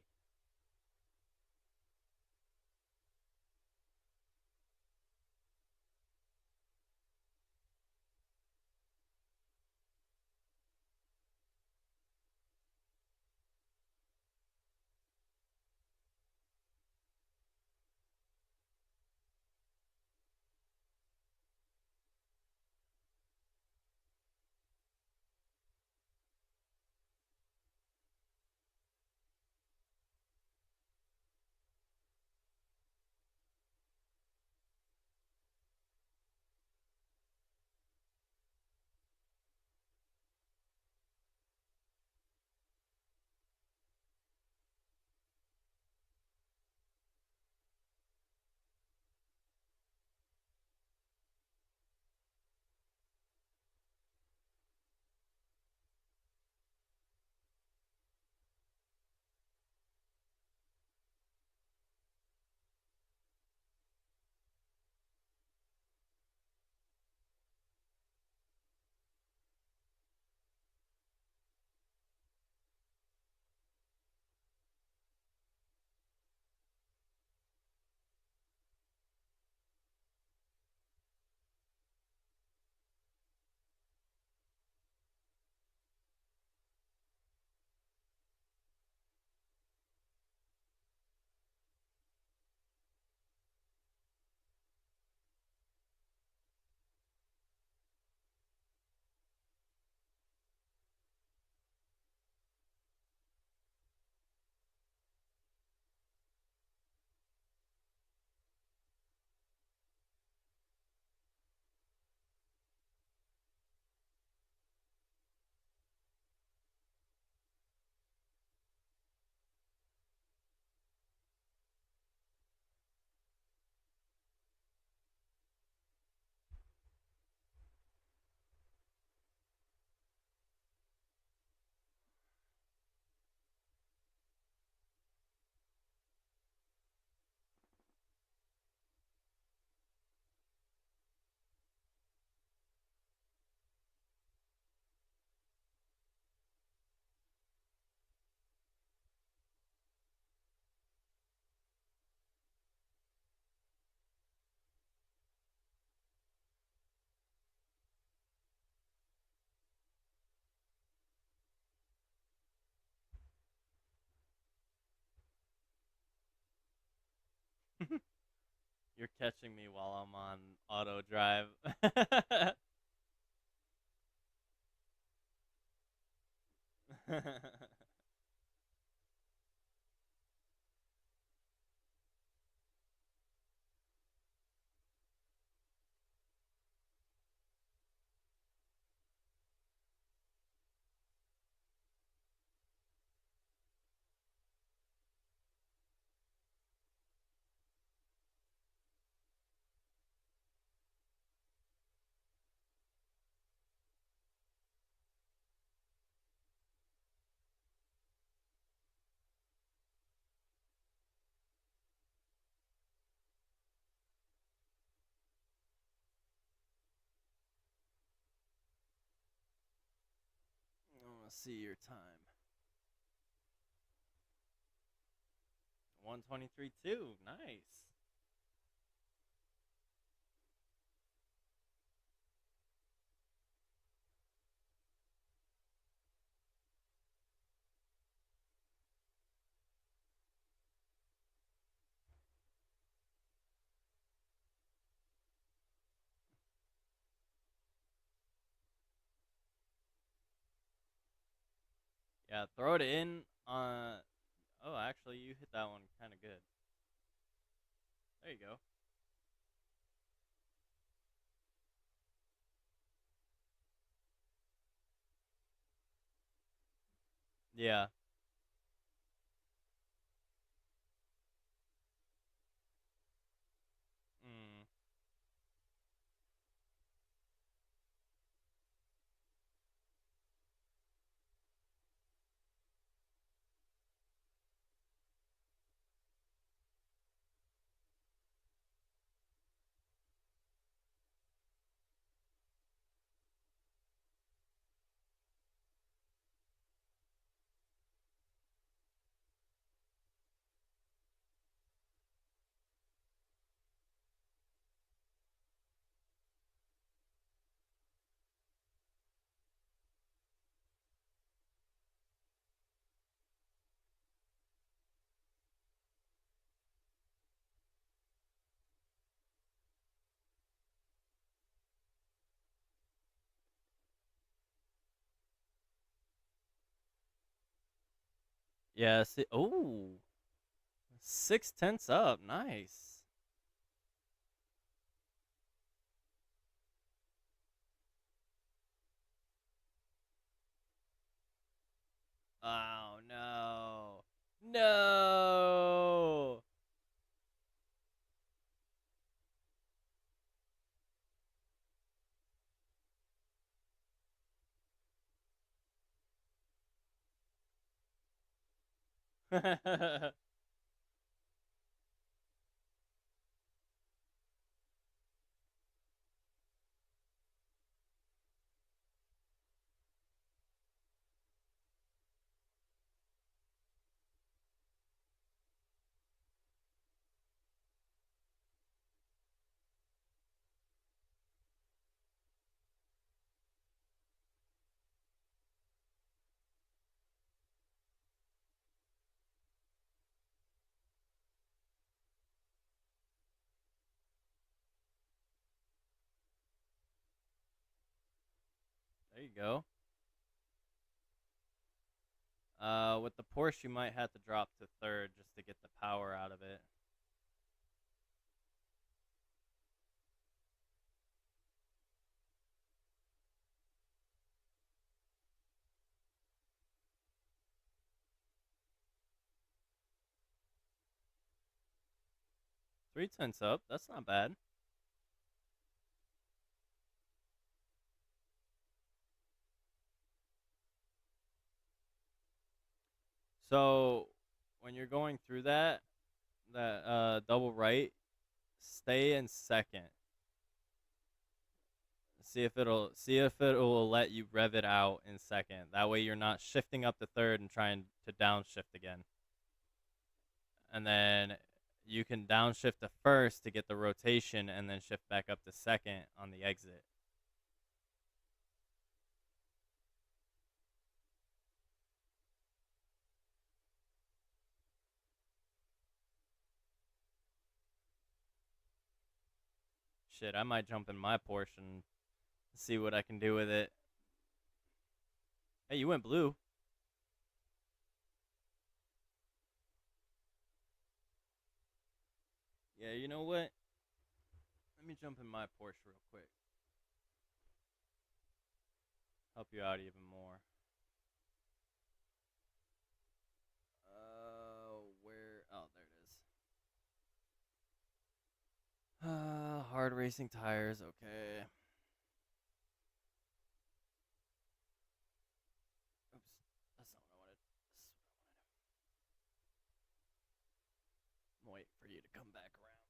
You're catching me while I'm on auto drive. I want to see your time. 123 too. Nice. Yeah, throw it in. Oh, actually, you hit that one kind of good. There you go. Yeah. Mm. Yeah. See. Oh, 6/10 up. Nice. Oh no. No. There you go. With the Porsche, you might have to drop to third just to get the power out of it. 3/10 up. That's not bad. So when you're going through that double right, stay in second. See if it'll let you rev it out in second. That way you're not shifting up to third and trying to downshift again. And then you can downshift to first to get the rotation and then shift back up to second on the exit. Shit, I might jump in my Porsche and see what I can do with it. Hey, you went blue. Yeah, you know what? Let me jump in my Porsche real quick. Help you out even more. Where? Oh, there it is. Hard racing tires. Okay. Oops, that's not what I wanted. I'm wait for you to come back around.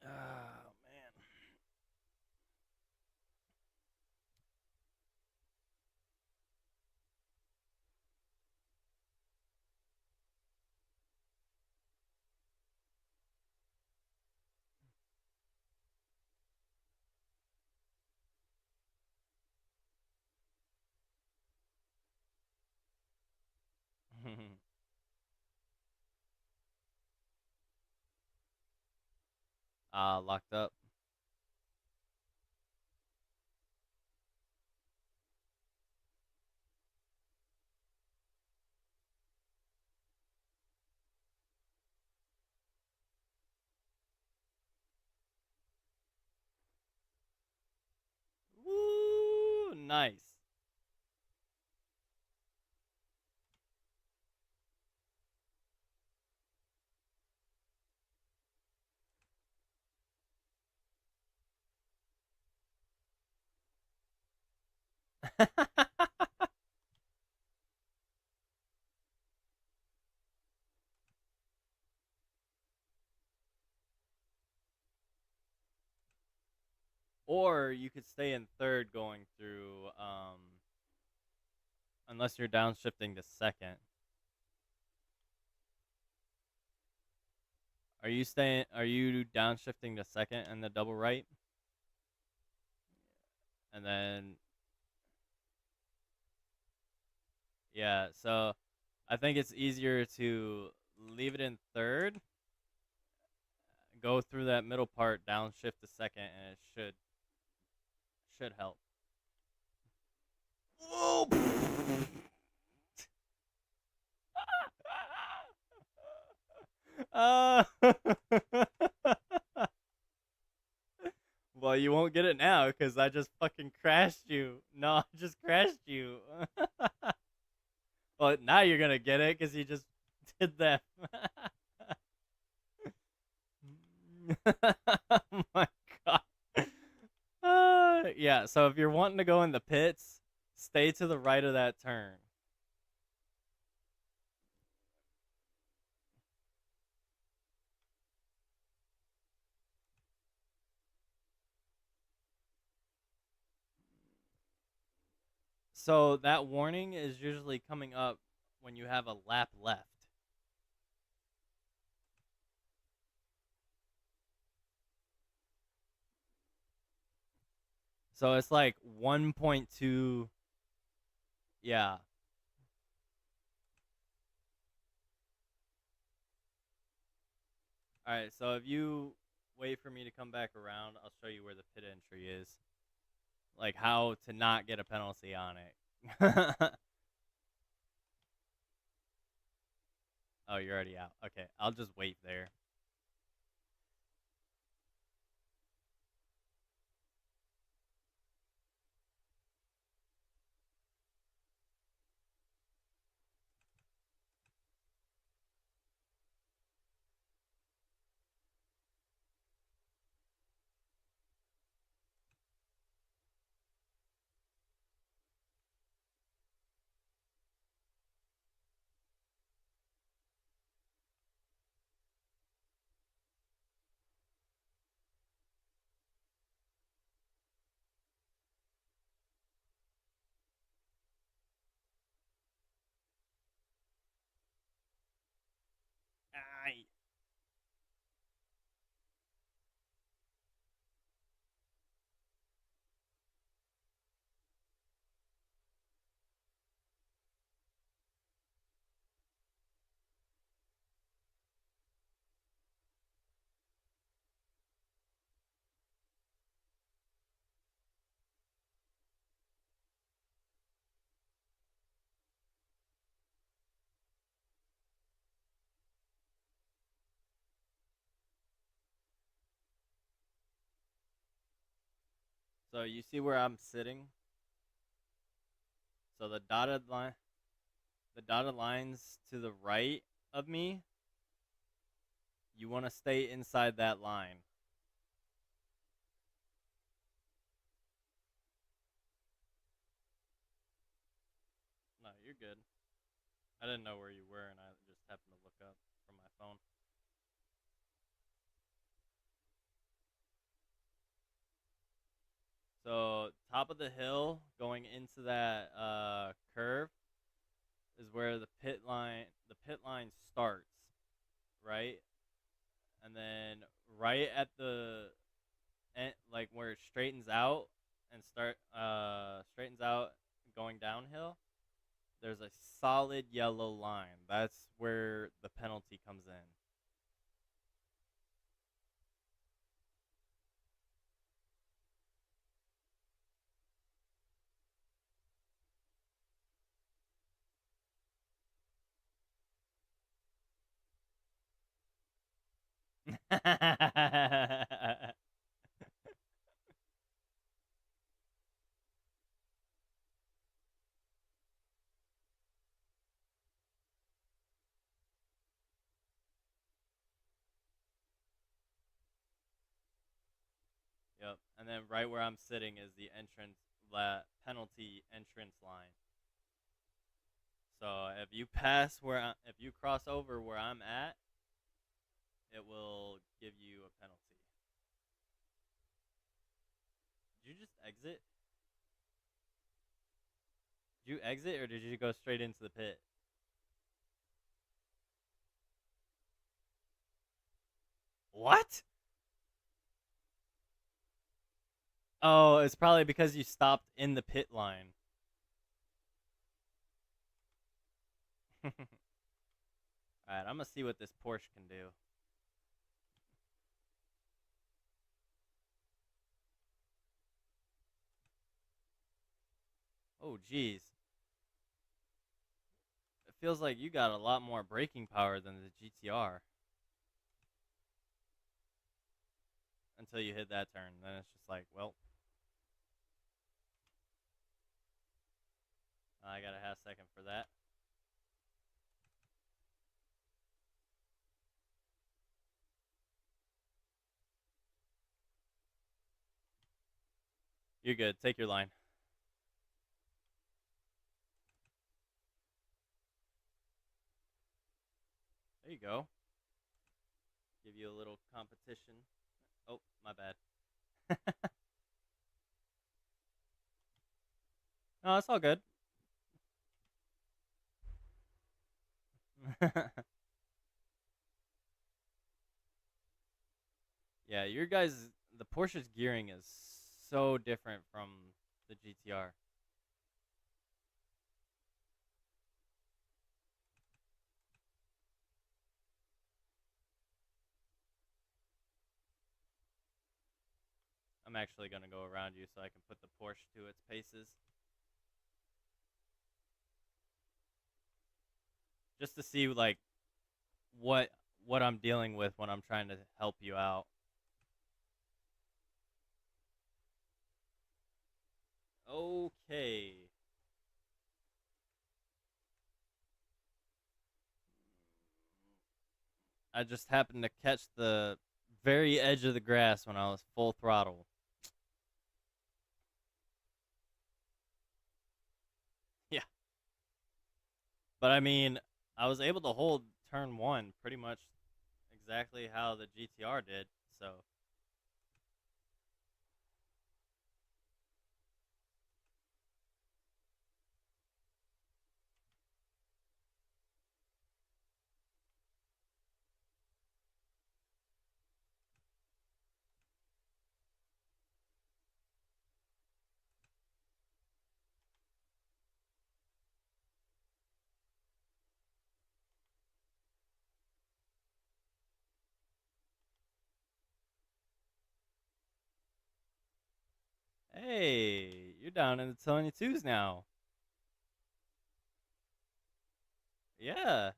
Oh man. Locked up. Woo! Nice. Or you could stay in third going through, unless you're downshifting to second. Are you staying? Are you downshifting to second and the double right? And then, yeah, so I think it's easier to leave it in third, go through that middle part, downshift to second, and it should help. Whoa! uh, well, you won't get it now because I just fucking crashed you. No, I just crashed you. Well, now you're gonna get it because you just did that. Oh my god. Yeah, so if you're wanting to go in the pits, stay to the right of that turn. So that warning is usually coming up when you have a lap left. So it's like 1.2. Yeah. All right, so if you wait for me to come back around, I'll show you where the pit entry is. Like how to not get a penalty on it. Oh, you're already out. Okay, I'll just wait there. So you see where I'm sitting? So the dotted lines to the right of me, you want to stay inside that line. No, you're good. I didn't know where you were, and I just happened to look up from my phone. So top of the hill, going into that curve, is where the pit line starts, right? And then right at the end, like where it straightens out and straightens out going downhill, there's a solid yellow line. That's where the penalty comes in. Yep. And then right where I'm sitting is the penalty entrance line. So if you cross over where I'm at, it will give you a penalty. Did you just exit? Did you exit or did you go straight into the pit? What? Oh, it's probably because you stopped in the pit line. All right, I'm gonna see what this Porsche can do. Oh, geez. It feels like you got a lot more braking power than the GTR until you hit that turn. Then it's just like, well, I got a half second for that. You're good. Take your line. There you go. Give you a little competition. Oh, my bad. No, it's all good. Yeah, the Porsche's gearing is so different from the GTR. I'm actually going to go around you so I can put the Porsche to its paces. Just to see like what what I'm dealing with when I'm trying to help you out. Okay. I just happened to catch the very edge of the grass when I was full throttle. Yeah. But I mean, I was able to hold turn 1 pretty much exactly how the GTR did. So, hey, you're down in the 22s now. Yeah.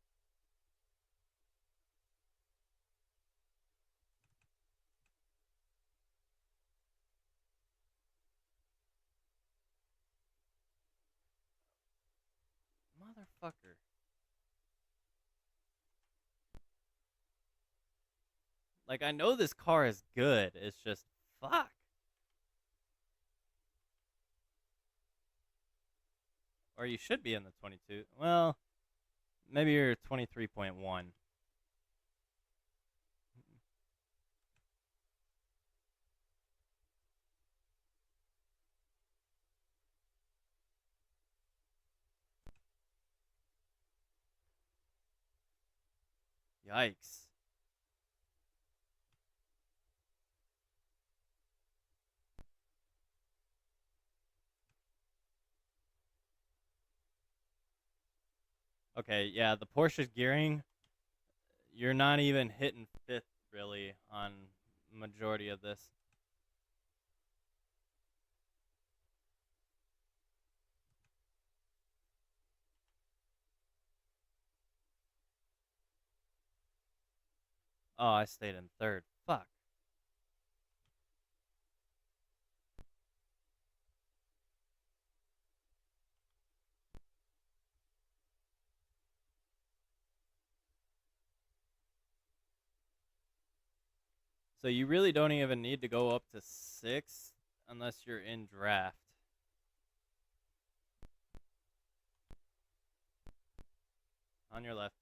Motherfucker. Like, I know this car is good. It's just, fuck. Or you should be in the 22. Well, maybe you're 23.1. Yikes. Okay, yeah, the Porsche's gearing, you're not even hitting fifth, really, on majority of this. Oh, I stayed in third. Fuck. So you really don't even need to go up to sixth unless you're in draft. On your left.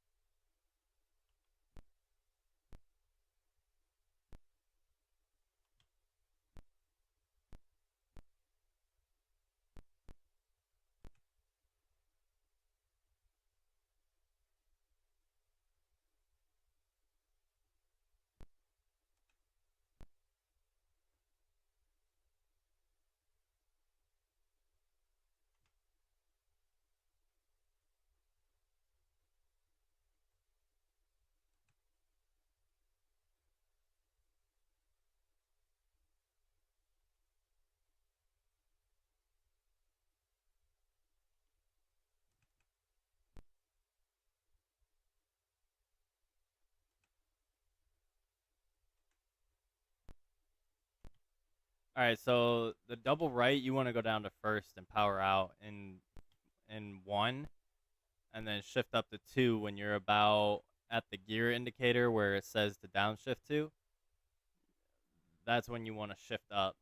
All right, so the double right, you want to go down to first and power out in one, and then shift up to two when you're about at the gear indicator where it says to downshift to. That's when you want to shift up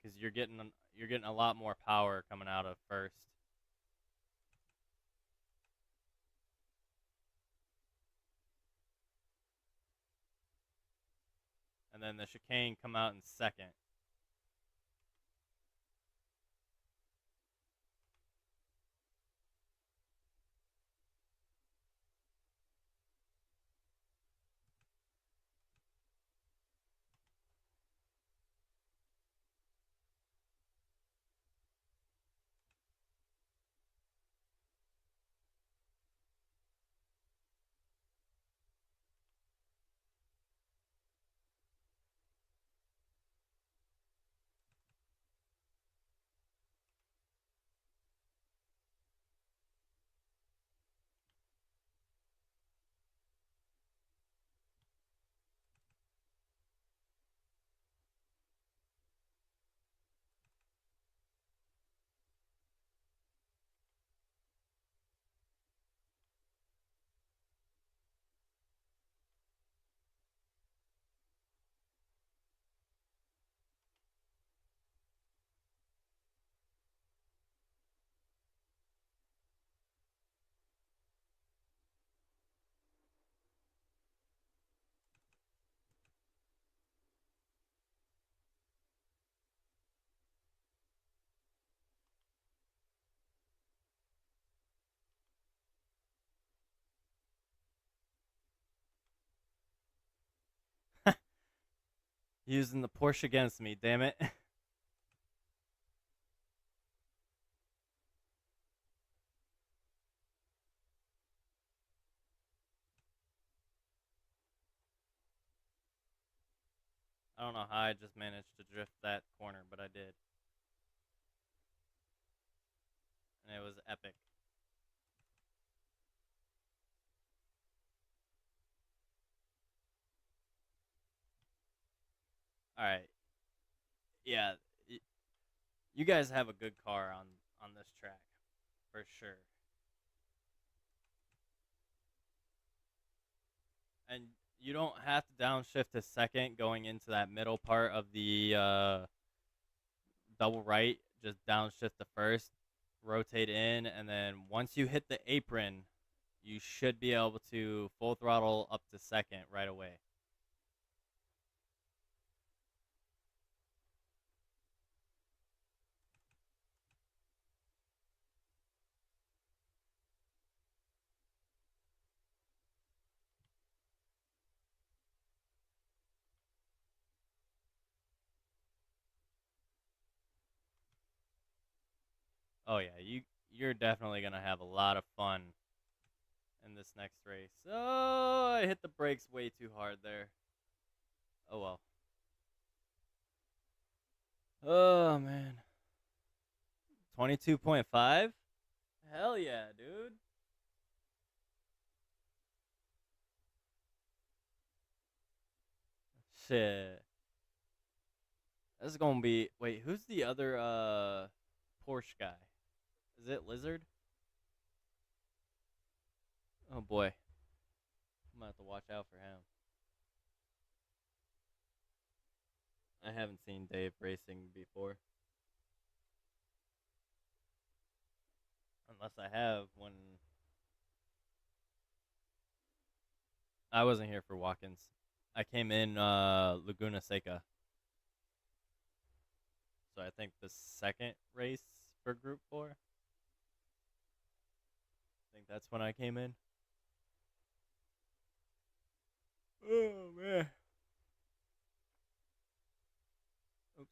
because you're getting a lot more power coming out of first, and then the chicane come out in second. Using the Porsche against me, damn it. I don't know how I just managed to drift that corner, but I did, and it was epic. All right, yeah, you guys have a good car on this track for sure. You don't have to downshift to second going into that middle part of the double right. Just downshift to first, rotate in, and then once you hit the apron, you should be able to full throttle up to second right away. Oh yeah, you're definitely gonna have a lot of fun in this next race. Oh, I hit the brakes way too hard there. Oh well. Oh man. 22.5? Hell yeah, dude. Shit. This is gonna be. Wait, who's the other Porsche guy? Is it Lizard? Oh boy. I'm gonna have to watch out for him. I haven't seen Dave racing before. Unless I have when I wasn't here for Watkins. I came in Laguna Seca. So I think the second race for Group 4. I think that's when I came in. Oh man. Oops.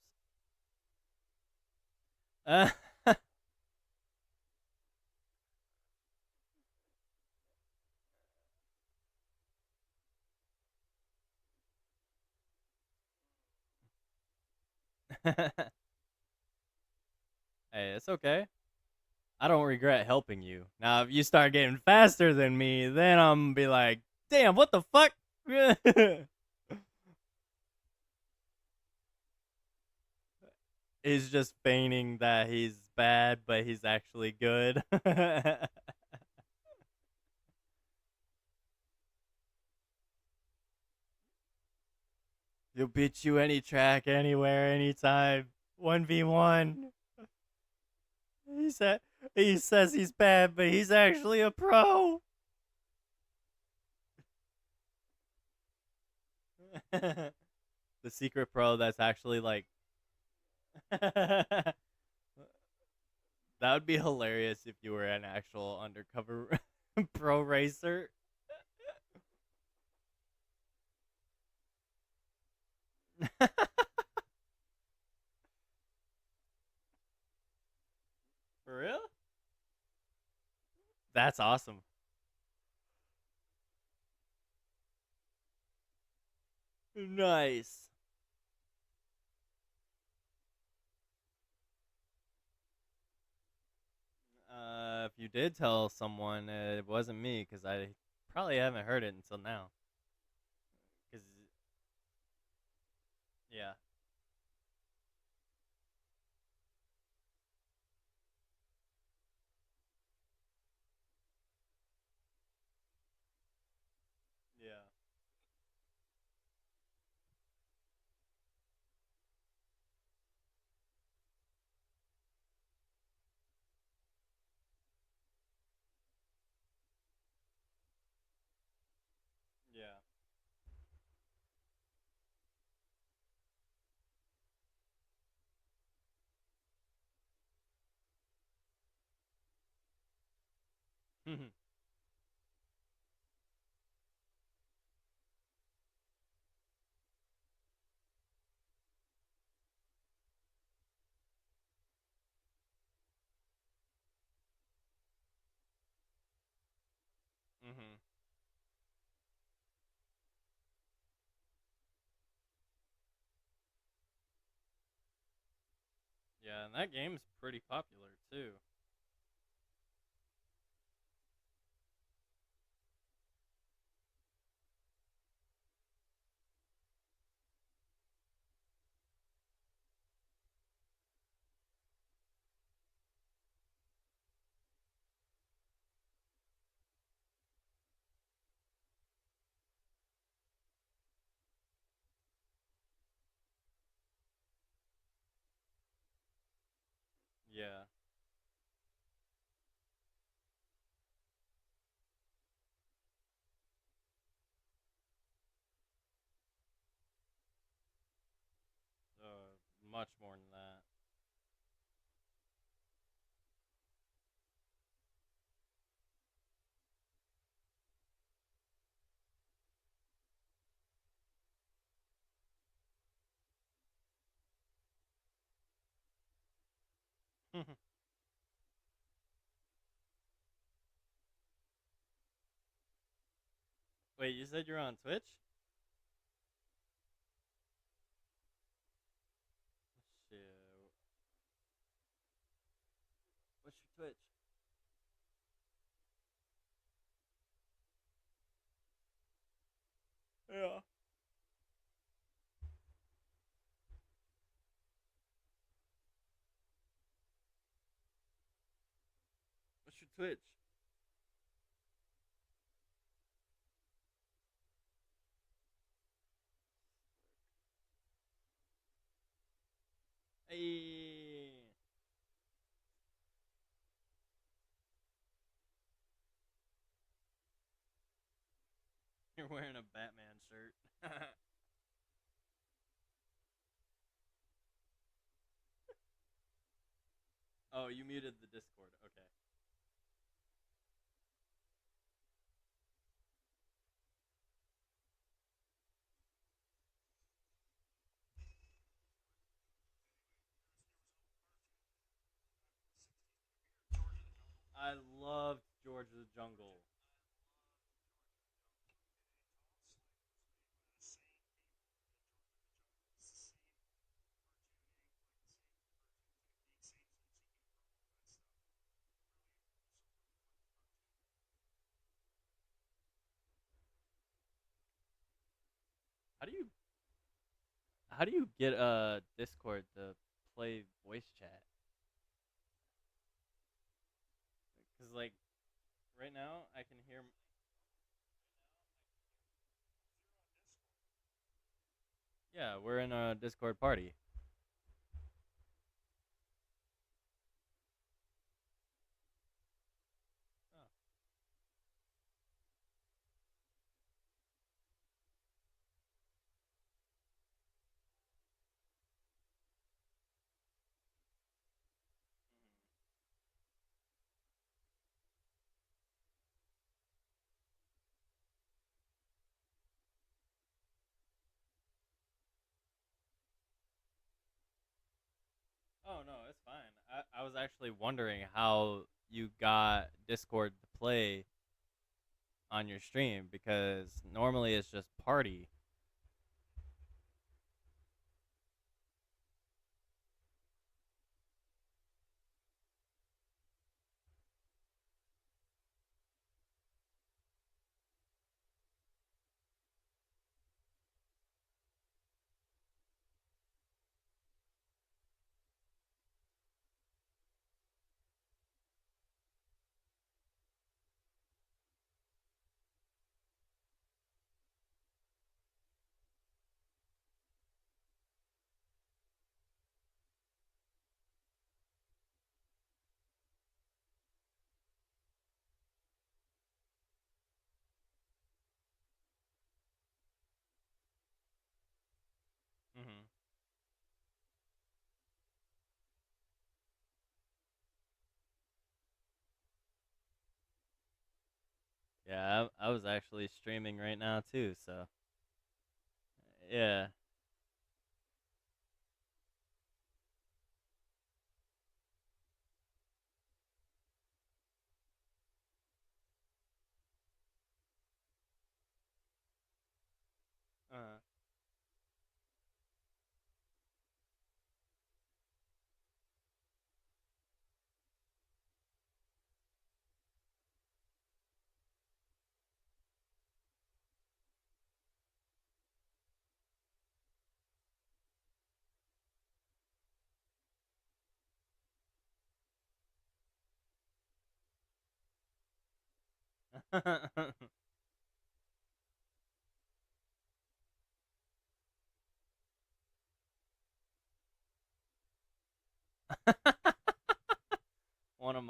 Hey, it's okay. I don't regret helping you. Now, if you start getting faster than me, then I'm gonna be like, damn, what the fuck? He's just feigning that he's bad, but he's actually good. He'll beat you any track, anywhere, anytime. 1v1. He said he says he's bad, but he's actually a pro. The secret pro that's actually like that would be hilarious if you were an actual undercover pro racer. For real? That's awesome. Nice. If you did tell someone, it wasn't me because I probably haven't heard it until now. Cause yeah, yeah. Yeah. Mhm. Yeah, and that game's pretty popular too. Yeah. Much more than that. Wait, you said you're on Twitch? Shit. What's your Twitch? Yeah. What's your Twitch? Hey. You're wearing a Batman shirt. Oh, you muted the Discord. Okay. I loved George of the Jungle. How do you get Discord to play voice chat? Cuz like right now I can hear. Yeah, we're in a Discord party. Oh. Oh no, it's fine. I was actually wondering how you got Discord to play on your stream because normally it's just party. Hmm. Yeah, I was actually streaming right now too. So yeah. Uh,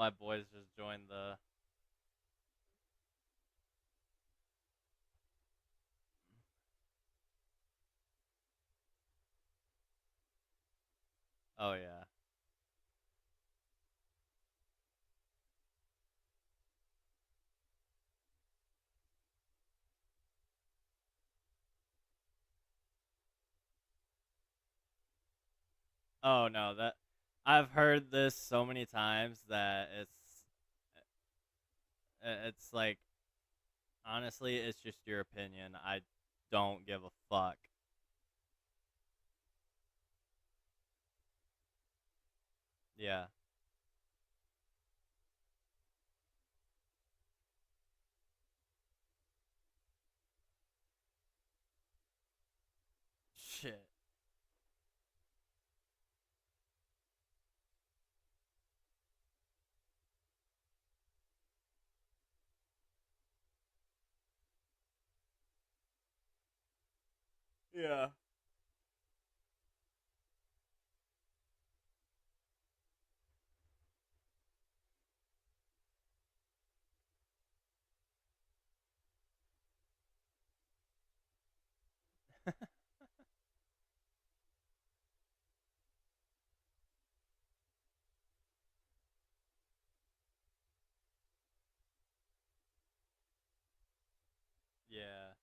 my boys just joined the. Oh yeah. Oh no, that I've heard this so many times that it's like honestly, it's just your opinion. I don't give a fuck. Yeah. Shit. Yeah. Yeah.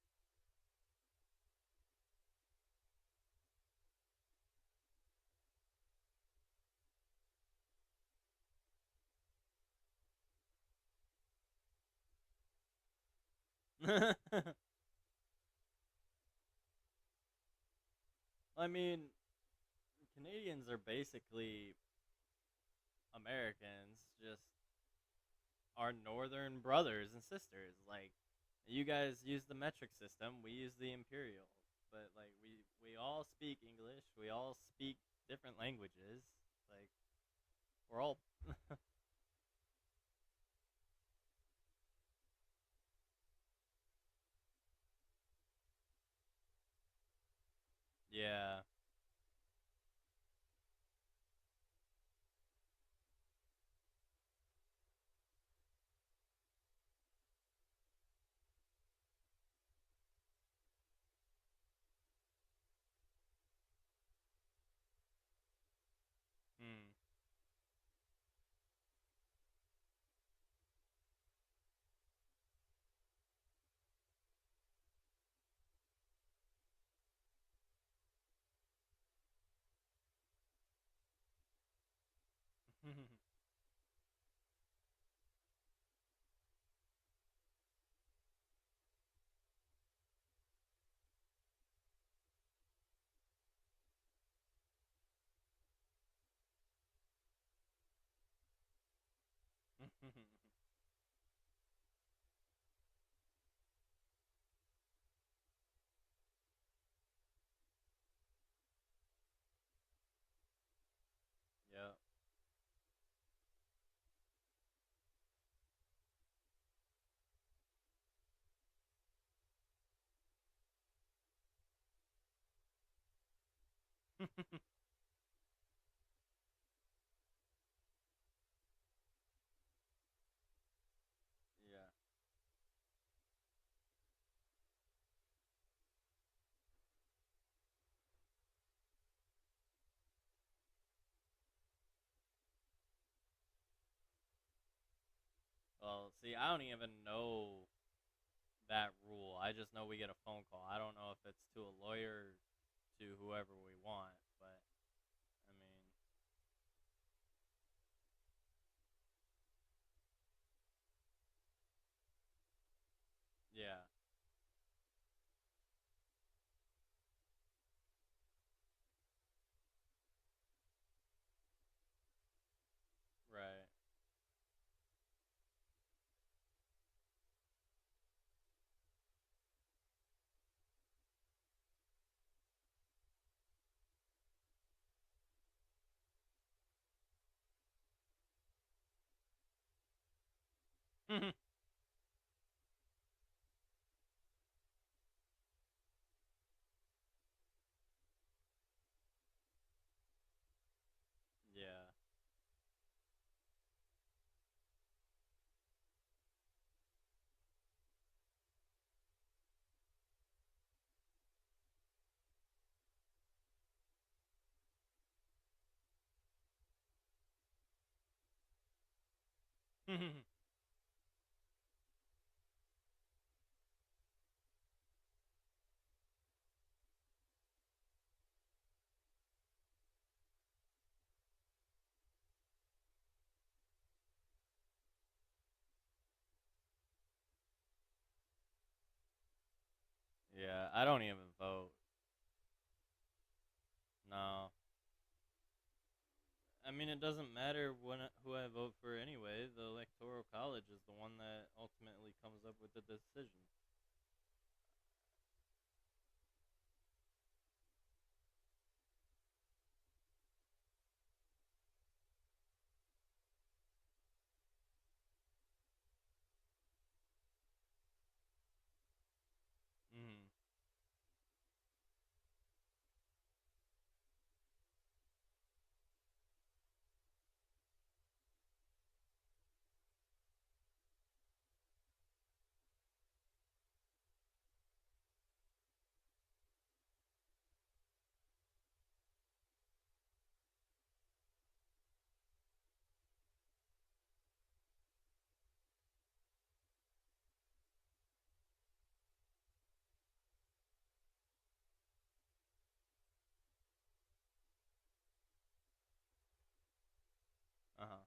I mean, Canadians are basically Americans, just our northern brothers and sisters. Like, you guys use the metric system, we use the imperial. But like we all speak English, we all speak different languages. Like we're all yeah. Hmm. Yeah. Yeah. Well, see, I don't even know that rule. I just know we get a phone call. I don't know if it's to a lawyer, to whoever we want, but I mean, yeah, right. Yeah. Yeah, I don't even vote. No. I mean, it doesn't matter who I vote for anyway. The electoral college is the one that ultimately comes up with the decision. Mm. Uh huh.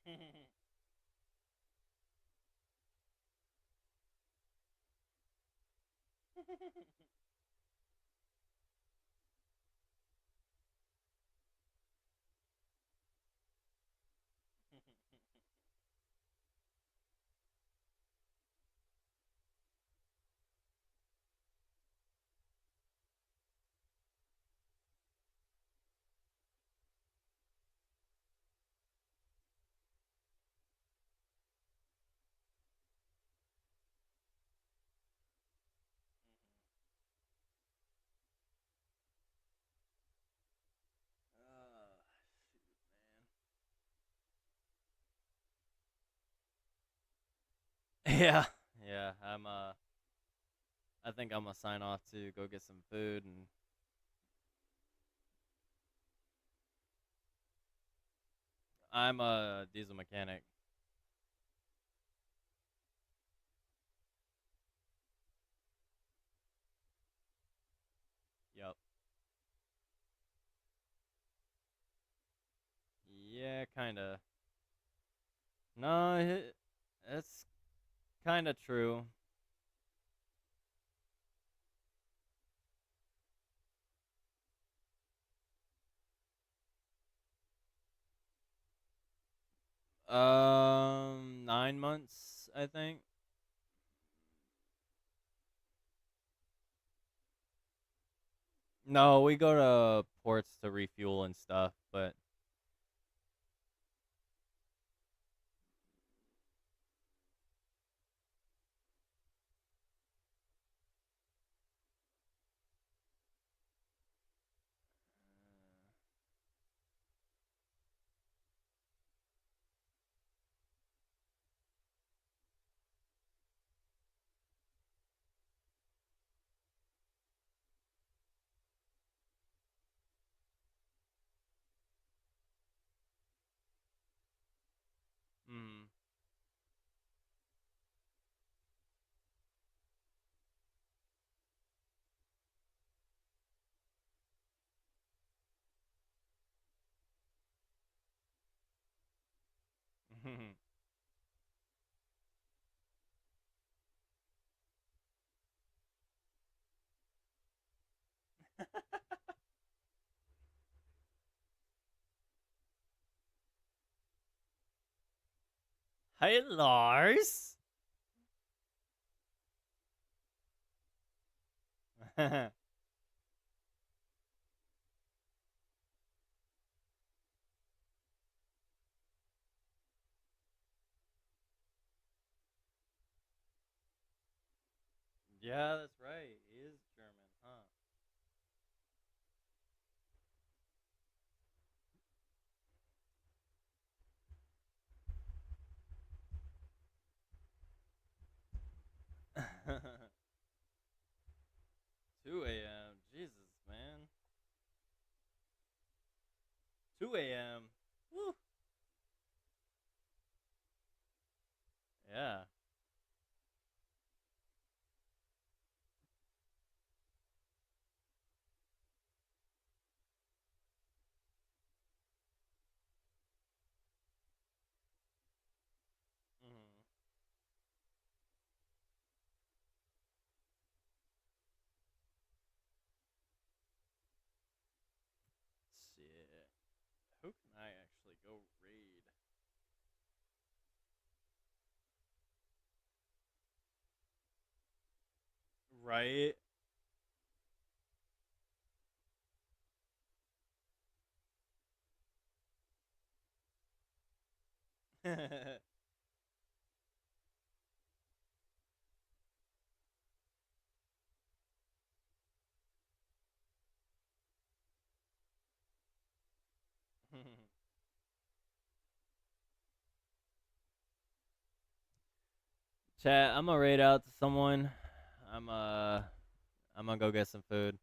Shoot, man. Yeah, yeah. I think I'm gonna sign off to go get some food, and I'm a diesel mechanic. Yep. Yeah, kinda. No, it's kinda true. Nine months, I think. No, we go to ports to refuel and stuff, but mm. Hey, Lars. Yeah, that's right. He is German, huh? 2 a.m. Woo. Yeah. Hmm. Shit. Who can I actually go raid? Right. Chat, I'm gonna raid out to someone. I'm I'm gonna go get some food.